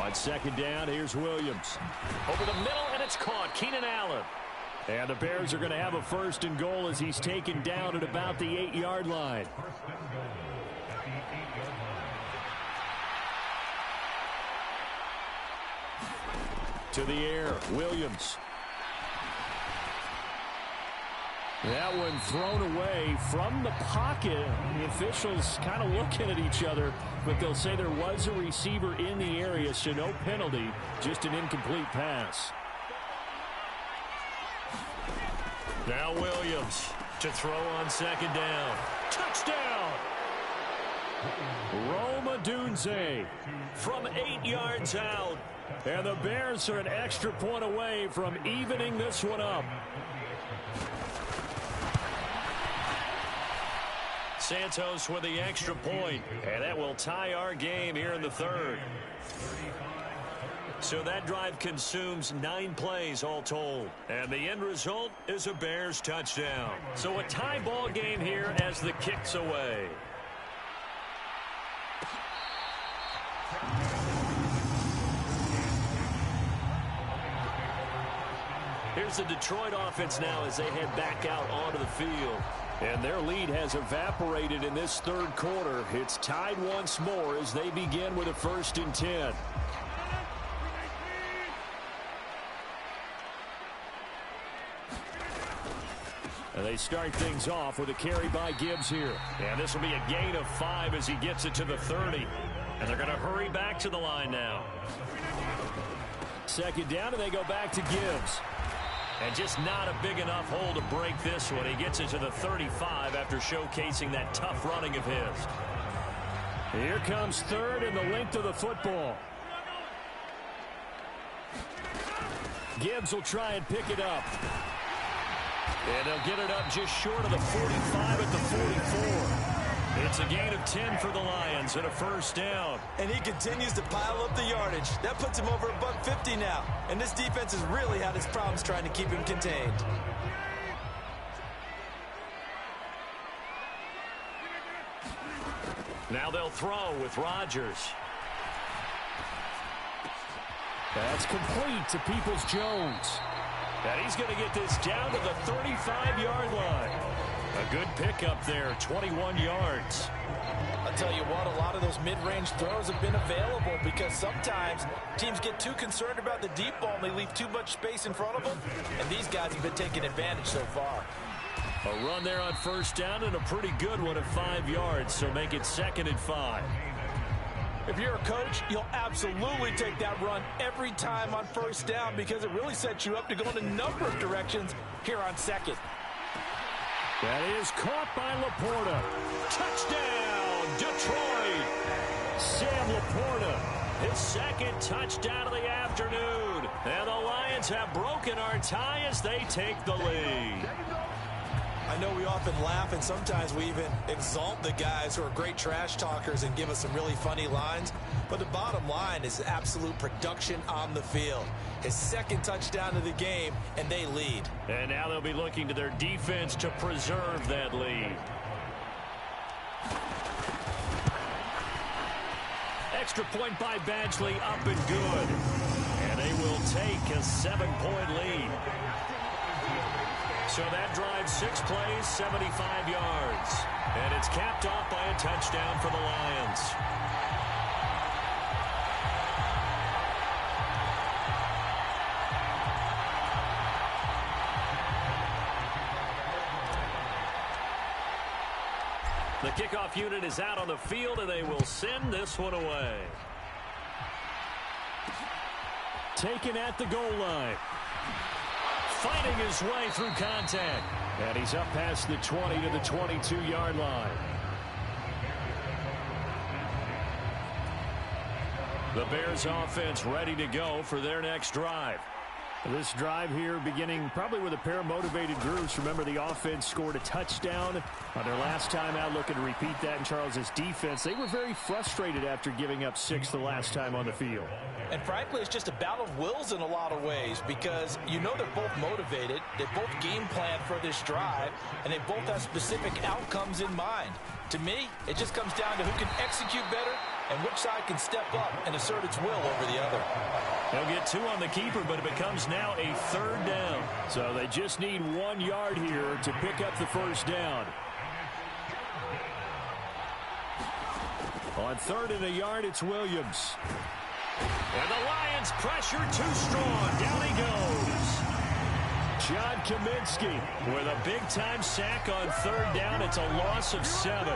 On 2nd down, here's Williams. Over the middle, and it's caught. Keenan Allen. And the Bears are going to have a 1st and goal as he's taken down at about the 8-yard line. To the air, Williams. That one thrown away from the pocket. The officials kind of looking at each other, but they'll say there was a receiver in the area, so no penalty, just an incomplete pass. Now Williams to throw on 2nd down. Touchdown! Rome Odunze From 8 yards out. And the Bears are an extra point away from evening this one up. Santos with the extra point, and that will tie our game here in the 3rd. So that drive consumes 9 plays all told, and the end result is a Bears touchdown. So a tie ball game here as the kick's away. Here's the Detroit offense now as they head back out onto the field. And their lead has evaporated in this 3rd quarter. It's tied once more as they begin with a 1st and 10. And they start things off with a carry by Gibbs here. And this will be a gain of 5 as he gets it to the 30. And they're going to hurry back to the line now. 2nd down, and they go back to Gibbs. And just not a big enough hole to break this one. He gets it to the 35 after showcasing that tough running of his. Here comes 3rd and the length of the football. Gibbs will try and pick it up. And they'll get it up just short of the 45 at the 44. It's a gain of 10 for the Lions and a first down. And he continues to pile up the yardage. That puts him over $150 now. And this defense has really had its problems trying to keep him contained. Now they'll throw with Rodgers. That's complete to Peoples-Jones. And he's going to get this down to the 35-yard line. A good pickup there, 21 yards. I'll tell you what, a lot of those mid-range throws have been available because sometimes teams get too concerned about the deep ball and they leave too much space in front of them. And these guys have been taking advantage so far. A run there on first down and a pretty good one at 5 yards, so make it 2nd and 5. If you're a coach, you'll absolutely take that run every time on first down because it really sets you up to go in a number of directions here on 2nd. That is caught by Laporta. Touchdown, Detroit! Sam Laporta. His 2nd touchdown of the afternoon. And the Lions have broken our tie as they take the lead. I know we often laugh and sometimes we even exalt the guys who are great trash talkers and give us some really funny lines. But the bottom line is absolute production on the field. His 2nd touchdown of the game, and they lead. And now they'll be looking to their defense to preserve that lead. Extra point by Badgley, up and good. And they will take a 7-point lead. So that drives 6 plays, 75 yards. And it's capped off by a touchdown for the Lions. The kickoff unit is out on the field, and they will send this one away. Taken at the goal line. Fighting his way through contact. And he's up past the 20 to the 22-yard line. The Bears offense ready to go for their next drive. This drive here beginning probably with a pair of motivated groups. Remember, the offense scored a touchdown on their last time out. Looking to repeat that in Charles's defense. They were very frustrated after giving up 6 the last time on the field. And frankly, it's just a battle of wills in a lot of ways because you know they're both motivated. They both game plan for this drive, and they both have specific outcomes in mind. To me, it just comes down to who can execute better and which side can step up and assert its will over the other. They'll get 2 on the keeper, but it becomes now a 3rd down. So they just need 1 yard here to pick up the first down. On 3rd and a yard, it's Williams. And the Lions pressure too strong. Down he goes. John Kaminsky with a big-time sack on 3rd down. It's a loss of 7.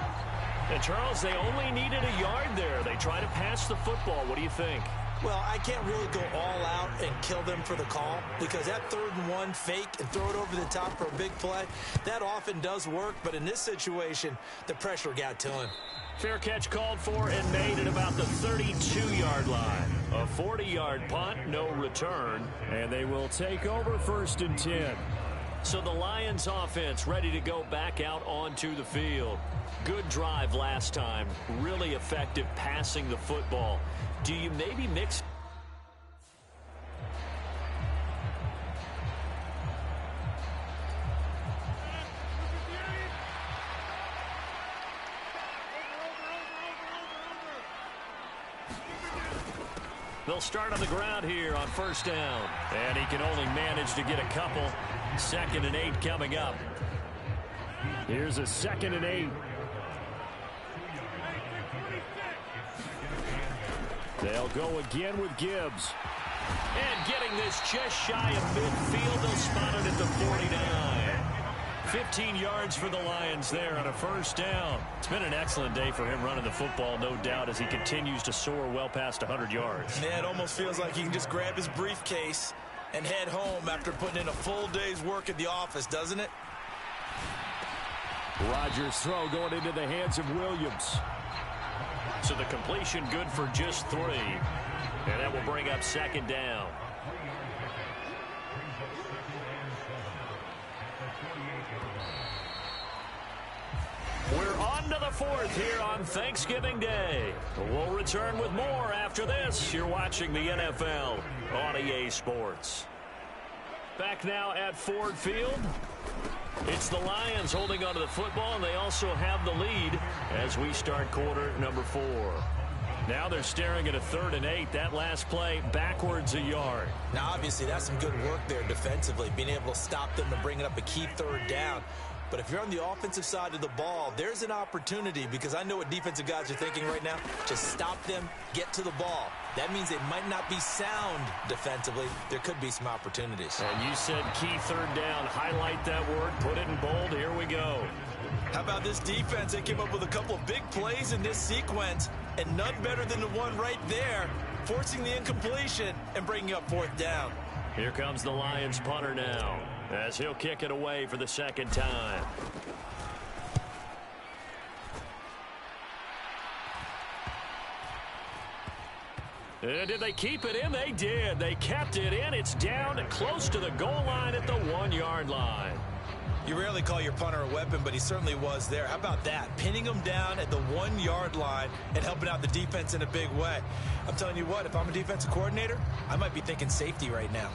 And, Charles, they only needed a yard there. They try to pass the football. What do you think? Well, I can't really go all out and kill them for the call because that 3rd and 1 fake and throw it over the top for a big play, that often does work. But in this situation, the pressure got to him. Fair catch called for and made at about the 32-yard line. A 40-yard punt, no return. And they will take over 1st and 10. So the Lions offense ready to go back out onto the field. Good drive last time. Really effective passing the football. Do you maybe mix? They'll start on the ground here on 1st down. And he can only manage to get a couple. 2nd and 8 coming up. Here's a 2nd and 8. They'll go again with Gibbs. And getting this just shy of midfield. They'll spot it at the 49. 15 yards for the Lions there on a 1st down. It's been an excellent day for him running the football, no doubt, as he continues to soar well past 100 yards. Yeah, it almost feels like he can just grab his briefcase and head home after putting in a full day's work at the office, doesn't it? Rodgers' throw going into the hands of Williams. So the completion good for just 3. And that will bring up 2nd down. We're on to the fourth here on Thanksgiving Day. We'll return with more after this. You're watching the NFL on EA Sports. Back now at Ford Field. It's the Lions holding onto the football, and they also have the lead as we start quarter number 4. Now they're staring at a 3rd and 8. That last play backwards a yard. Now, obviously, that's some good work there defensively, being able to stop them and bringing up a key 3rd down. But if you're on the offensive side of the ball, there's an opportunity, because I know what defensive guys are thinking right now. Just stop them, get to the ball. That means they might not be sound defensively. There could be some opportunities. And you said key 3rd down. Highlight that word. Put it in bold. Here we go. How about this defense? They came up with a couple of big plays in this sequence, and none better than the one right there, forcing the incompletion and bringing up 4th down. Here comes the Lions punter now, as he'll kick it away for the 2nd time. Did they keep it in? They did. They kept it in. It's down close to the goal line at the 1-yard line. You rarely call your punter a weapon, but he certainly was there. How about that? Pinning him down at the 1-yard line and helping out the defense in a big way. I'm telling you what, if I'm a defensive coordinator, I might be thinking safety right now.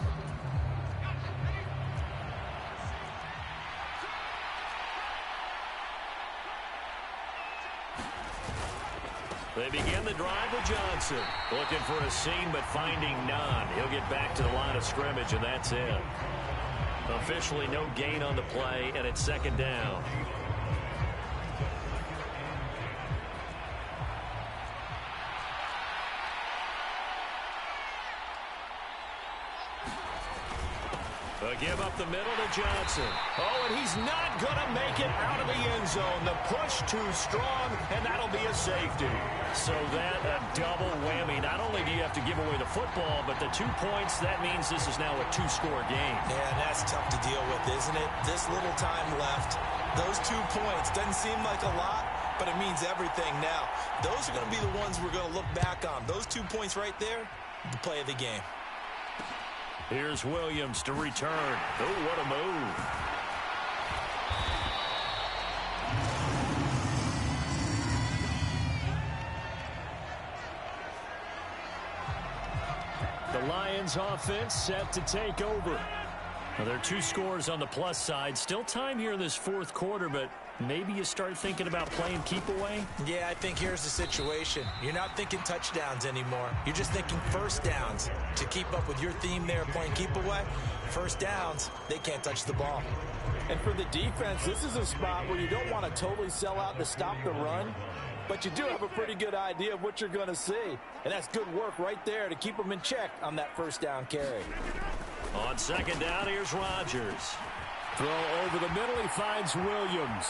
They begin the drive with Johnson. Looking for a seam, but finding none. He'll get back to the line of scrimmage, and that's it. Officially no gain on the play, and it's 2nd down. A give up the middle to Johnson. Oh, and he's not going to make it out of the end zone. The push too strong, and that'll be a safety. So that a double whammy. Not only do you have to give away the football, but the 2 points, that means this is now a 2-score game. Yeah, and that's tough to deal with, isn't it? This little time left. Those 2 points doesn't seem like a lot, but it means everything now. Those are going to be the ones we're going to look back on. Those 2 points right there, the play of the game. Here's Williams to return. Oh, what a move. The Lions offense set to take over. Now, there are 2 scores on the plus side. Still time here in this 4th quarter, but maybe you start thinking about playing keep away? Yeah, I think here's the situation. You're not thinking touchdowns anymore. You're just thinking 1st downs. To keep up with your theme there, playing keep away, 1st downs, they can't touch the ball. And for the defense, this is a spot where you don't want to totally sell out to stop the run, but you do have a pretty good idea of what you're going to see. And that's good work right there to keep them in check on that 1st down carry. On 2nd down, here's Rodgers. Throw over the middle, he finds Williams.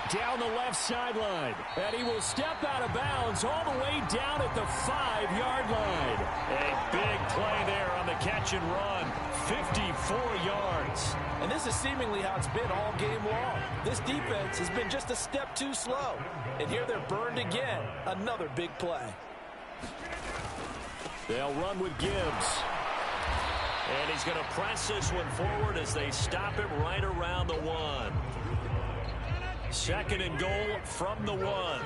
Down the left sideline, and he will step out of bounds all the way down at the 5-yard line. A big play there on the catch and run, 54 yards. And this is seemingly how it's been all game long. This defense has been just a step too slow. And here they're burned again. Another big play. They'll run with Gibbs. And he's going to press this one forward as they stop him right around the 1. 2nd and goal from the 1.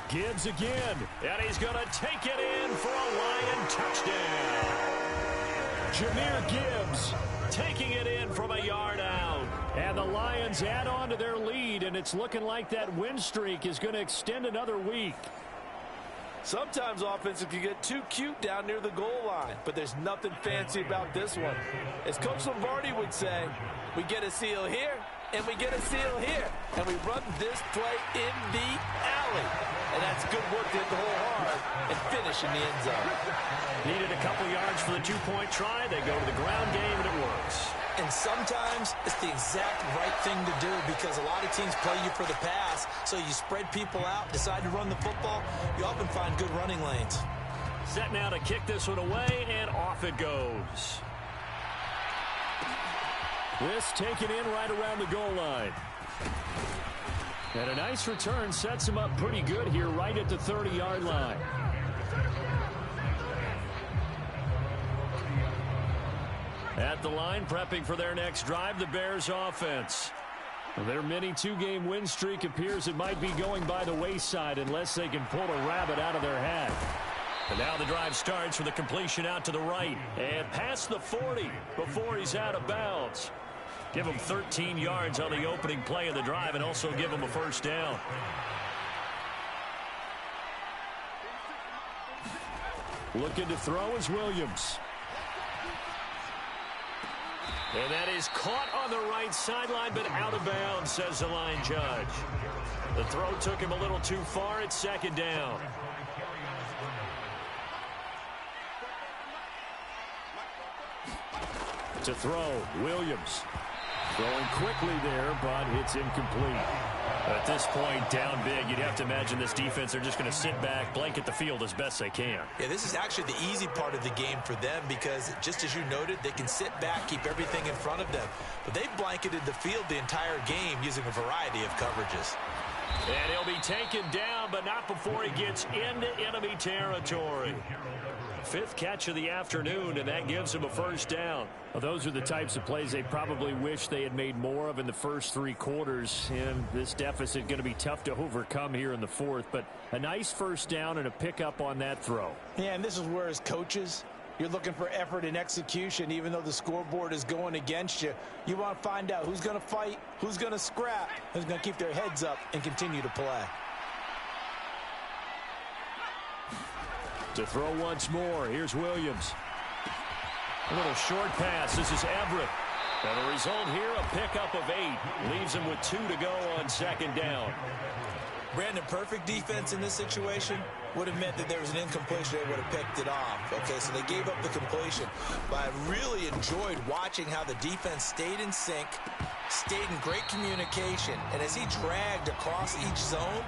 Gibbs again. And he's going to take it in for a Lion touchdown. Jahmyr Gibbs taking it in from a yard out. And the Lions add on to their lead, and it's looking like that win streak is going to extend another week. Sometimes offenses can get too cute down near the goal line, but there's nothing fancy about this one. As Coach Lombardi would say, we get a seal here, and we get a seal here, and we run this play in the alley. And that's good work to hit the hole hard and finish in the end zone. Needed a couple yards for the 2-point try. They go to the ground game, and it works. And sometimes it's the exact right thing to do, because a lot of teams play you for the pass, so you spread people out, decide to run the football. You often find good running lanes. Set now to kick this one away, and off it goes. This taken in right around the goal line. And a nice return sets him up pretty good here right at the 30-yard line. At the line, prepping for their next drive, the Bears offense. Their mini two-game win streak appears it might be going by the wayside unless they can pull a rabbit out of their hat. And now the drive starts with a completion out to the right. And past the 40 before he's out of bounds. Give him 13 yards on the opening play of the drive and also give him a first down. Looking to throw is Williams. And that is caught on the right sideline, but out of bounds, says the line judge. The throw took him a little too far. It's second down. To throw, Williams. Throwing quickly there, but it's incomplete. At this point, down big, you'd have to imagine this defense, they're just going to sit back, blanket the field as best they can. Yeah, this is actually the easy part of the game for them because, just as you noted, they can sit back, keep everything in front of them. But they've blanketed the field the entire game using a variety of coverages. And he'll be taken down, but not before he gets into enemy territory. Fifth catch of the afternoon, and that gives him a first down. Well, those are the types of plays they probably wish they had made more of in the first three quarters. And this deficit going to be tough to overcome here in the fourth. But a nice first down and a pickup on that throw. Yeah, and this is where, as coaches, you're looking for effort and execution. Even though the scoreboard is going against you, you want to find out who's going to fight, who's going to scrap, who's going to keep their heads up and continue to play. To throw once more, here's Williams. A little short pass. This is Everett. And the result here, a pickup of 8. Leaves him with 2 to go on second down. Brandon, perfect defense in this situation would have meant that there was an incompletion. They would have picked it off. Okay, so they gave up the completion. But I really enjoyed watching how the defense stayed in sync, stayed in great communication. And as he dragged across each zone,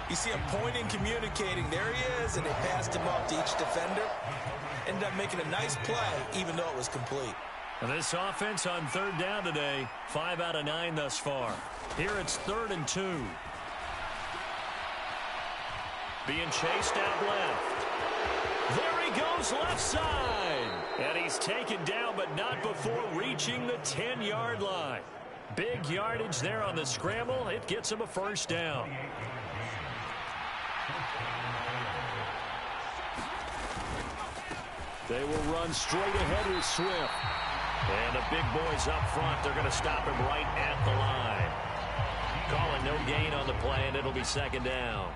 you see him pointing, communicating. There he is, and they passed him off to each defender. Ended up making a nice play, even though it was complete. And this offense on third down today, 5 out of 9 thus far. Here it's 3rd and 2. Being chased out left. There he goes left side. And he's taken down, but not before reaching the 10-yard line. Big yardage there on the scramble. It gets him a first down. They will run straight ahead with Swift. And the big boys up front, they're going to stop him right at the line. Calling no gain on the play, and it'll be second down.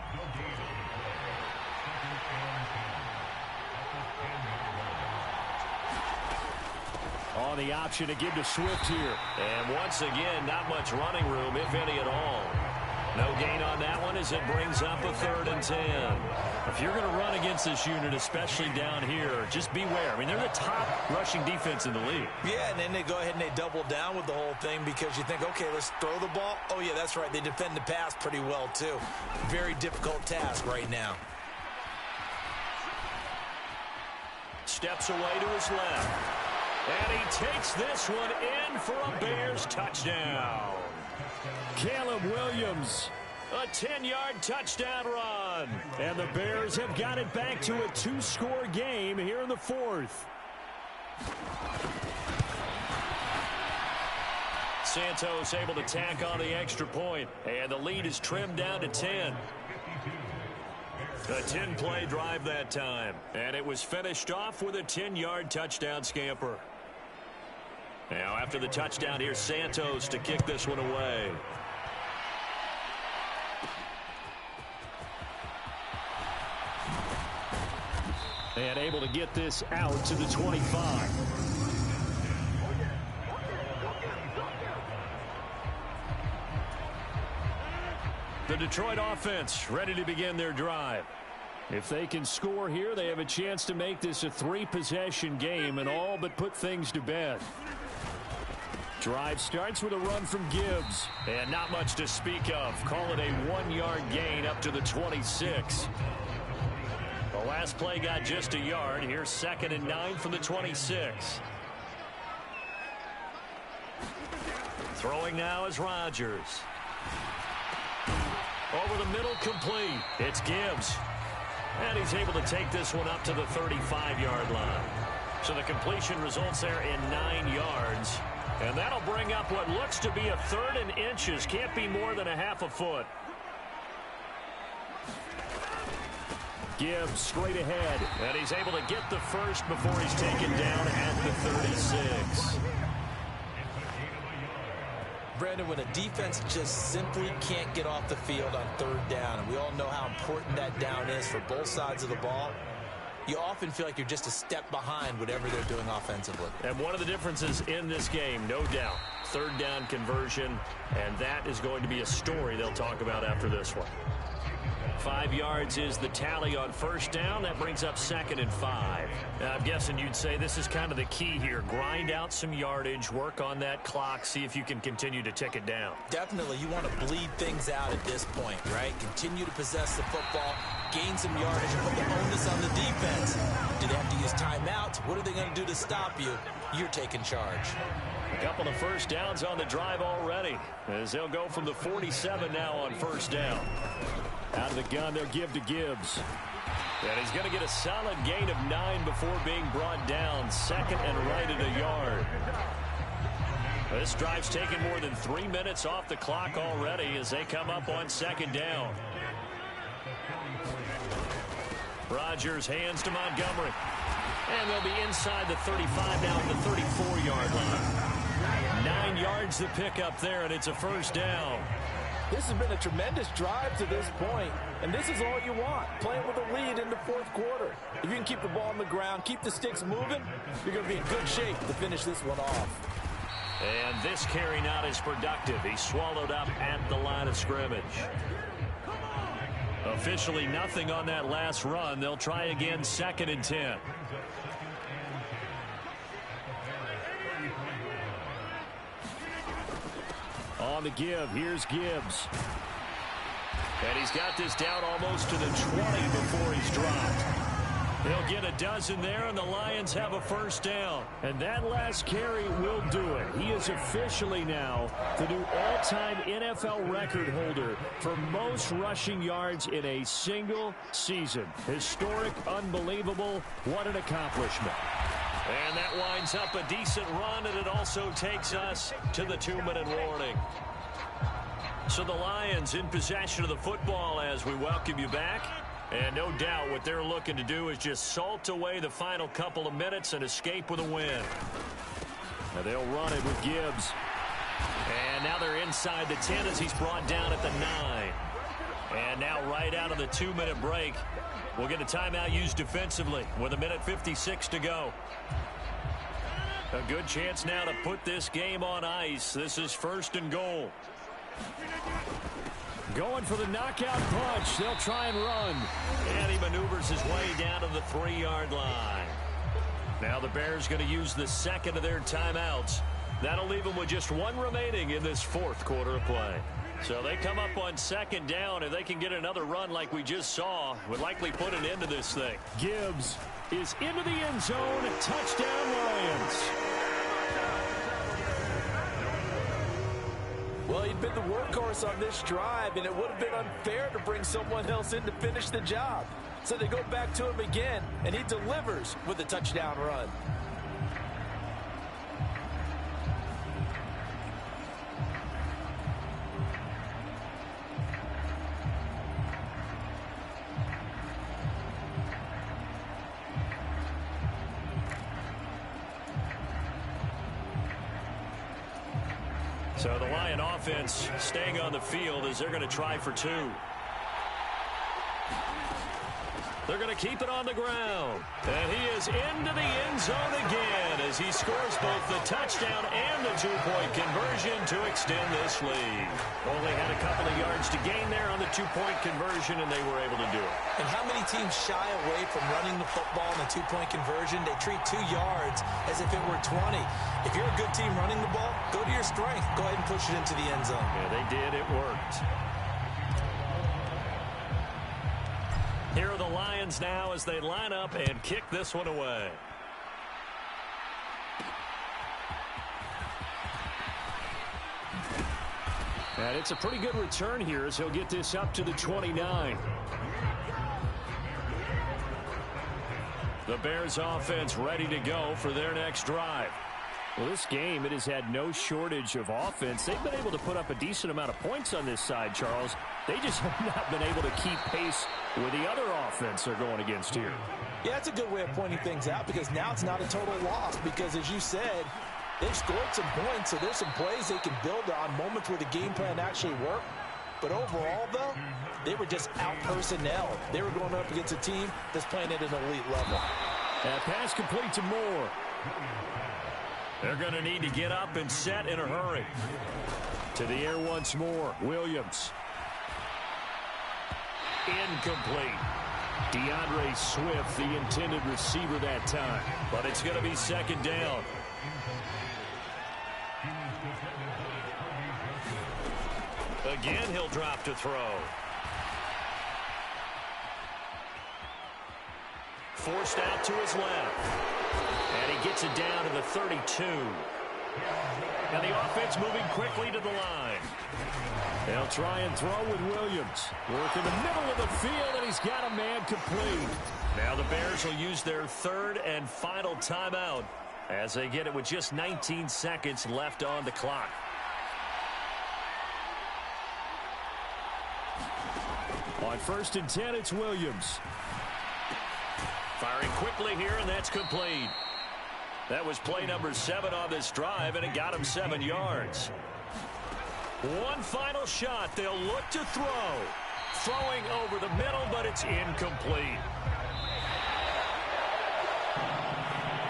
On the option to give to Swift here. And once again, not much running room, if any at all. No gain on that one as it brings up a 3rd and 10. If you're going to run against this unit, especially down here, just beware. I mean, they're the top rushing defense in the league. Yeah, and then they go ahead and they double down with the whole thing because you think, okay, let's throw the ball. Oh, yeah, that's right. They defend the pass pretty well, too. Very difficult task right now. Steps away to his left. And he takes this one in for a Bears touchdown. Caleb Williams. A 10-yard touchdown run. And the Bears have got it back to a 2-score game here in the fourth. Santos able to tack on the extra point. And the lead is trimmed down to 10. A 10-play drive that time. And it was finished off with a 10-yard touchdown scamper. Now after the touchdown, here's Santos to kick this one away. And able to get this out to the 25. The Detroit offense ready to begin their drive. If they can score here, they have a chance to make this a 3-possession game and all but put things to bed. Drive starts with a run from Gibbs. And not much to speak of. Call it a 1-yard gain up to the 26. The last play got just a yard. Here's 2nd and 9 from the 26. Throwing now is Rodgers. Over the middle, complete. It's Gibbs. And he's able to take this one up to the 35-yard line. So the completion results there in 9 yards. And that'll bring up what looks to be a 3rd and inches. Can't be more than a half a foot. Gibbs straight ahead. And he's able to get the first before he's taken down at the 36. Brandon, when a defense just simply can't get off the field on 3rd down, and we all know how important that down is for both sides of the ball, you often feel like you're just a step behind whatever they're doing offensively. And one of the differences in this game, no doubt, 3rd down conversion, and that is going to be a story they'll talk about after this one. 5 yards is the tally on 1st down. That brings up 2nd and 5. Now, I'm guessing you'd say this is kind of the key here. Grind out some yardage, work on that clock, see if you can continue to tick it down. Definitely. You want to bleed things out at this point, right? Continue to possess the football, gain some yardage, and put the onus on the defense. Do they have to use timeouts? What are they going to do to stop you? You're taking charge. A couple of 1st downs on the drive already, as they'll go from the 47 now on 1st down. Out of the gun, they'll give to Gibbs. And he's going to get a solid gain of 9 before being brought down. 2nd and right at a yard. This drive's taken more than 3 minutes off the clock already as they come up on 2nd down. Rodgers hands to Montgomery. And they'll be inside the 35 now at the 34-yard line. 9 yards to pick up there, and it's a 1st down. This has been a tremendous drive to this point, and this is all you want, playing with a lead in the 4th quarter. If you can keep the ball on the ground, keep the sticks moving, you're going to be in good shape to finish this one off. And this carry not as productive. He's swallowed up at the line of scrimmage. Officially nothing on that last run. They'll try again 2nd and 10. On the give, here's Gibbs. And he's got this down almost to the 20 before he's dropped. He'll get a dozen there, and the Lions have a 1st down. And that last carry will do it. He is officially now the new all-time NFL record holder for most rushing yards in a single season. Historic, unbelievable, what an accomplishment. And that winds up a decent run, and it also takes us to the 2-minute warning. So the Lions in possession of the football as we welcome you back. And no doubt what they're looking to do is just salt away the final couple of minutes and escape with a win. Now they'll run it with Gibbs. And now they're inside the 10 as he's brought down at the 9. And now right out of the 2-minute break, we'll get a timeout used defensively with 1:56 to go. A good chance now to put this game on ice. This is 1st and goal. Going for the knockout punch. They'll try and run. And he maneuvers his way down to the 3-yard line. Now the Bears going to use the 2nd of their timeouts. That'll leave them with just 1 remaining in this 4th quarter of play. So they come up on 2nd down, and they can get another run like we just saw. Would likely put an end to this thing. Gibbs is into the end zone. Touchdown, Lions. Well, he'd been the workhorse on this drive, and it would have been unfair to bring someone else in to finish the job. So they go back to him again, and he delivers with a touchdown run. So the Lion offense staying on the field as they're going to try for 2. They're going to keep it on the ground. And he is into the end zone again as he scores both the touchdown and the 2-point conversion to extend this lead. Only had a couple of yards to gain there on the 2-point conversion, and they were able to do it. And how many teams shy away from running the football in the 2-point conversion? They treat 2 yards as if it were 20. If you're a good team running the ball, go to your strength. Go ahead and push it into the end zone. Yeah, they did. It worked. Here are the Lions now as they line up and kick this one away. And it's a pretty good return here as he'll get this up to the 29. The Bears offense ready to go for their next drive. Well, this game, it has had no shortage of offense. They've been able to put up a decent amount of points on this side, Charles. They just have not been able to keep pace with the other offense they're going against here. Yeah, that's a good way of pointing things out because now it's not a total loss because, as you said, they've scored some points, so there's some plays they can build on, moments where the game plan actually worked. But overall, though, they were just out-personnel. They were going up against a team that's playing at an elite level. That pass complete to Moore. They're going to need to get up and set in a hurry. To the air once more, Williams. Incomplete. DeAndre Swift, the intended receiver that time. But it's going to be second down. Again, he'll drop to throw. Forced out to his left. And he gets it down to the 32. And the offense moving quickly to the line. They'll try and throw with Williams. Work in the middle of the field, and he's got a man complete. Now the Bears will use their third and final timeout as they get it with just 19 seconds left on the clock. On 1st and 10, it's Williams. Firing quickly here, and that's complete. That was play number 7 on this drive, and it got him 7 yards. One final shot. They'll look to throw. Throwing over the middle, but it's incomplete.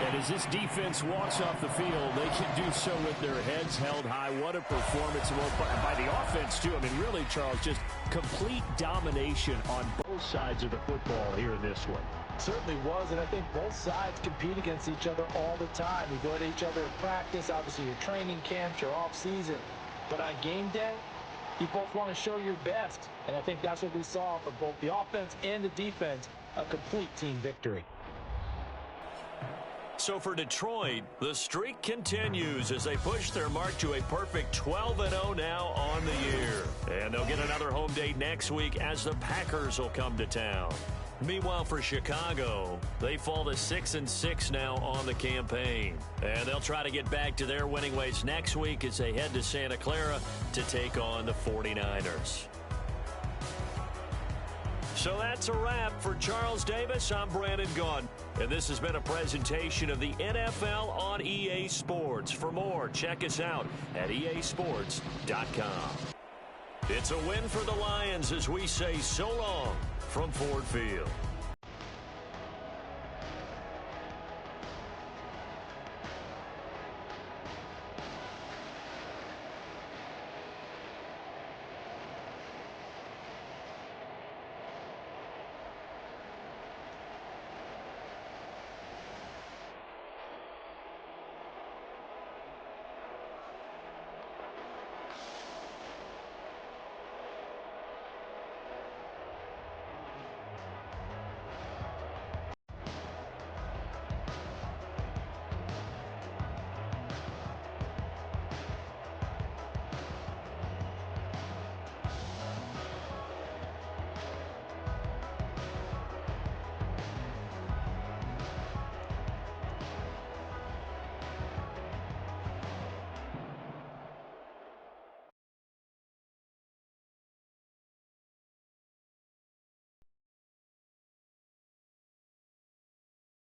And as this defense walks off the field, they can do so with their heads held high. What a performance by the offense, too. I mean, really, Charles, just complete domination on both sides of the football here in this one. Certainly was, and I think both sides compete against each other all the time. You go to each other in practice, obviously your training camps, your off-season. But on game day, you both want to show your best. And I think that's what we saw for both the offense and the defense, a complete team victory. So for Detroit, the streak continues as they push their mark to a perfect 12-0 now on the year. And they'll get another home date next week as the Packers will come to town. Meanwhile, for Chicago, they fall to 6-6 now on the campaign. And they'll try to get back to their winning ways next week as they head to Santa Clara to take on the 49ers. So that's a wrap for Charles Davis. I'm Brandon Gaudin, and this has been a presentation of the NFL on EA Sports. For more, check us out at easports.com. It's a win for the Lions as we say so long from Ford Field.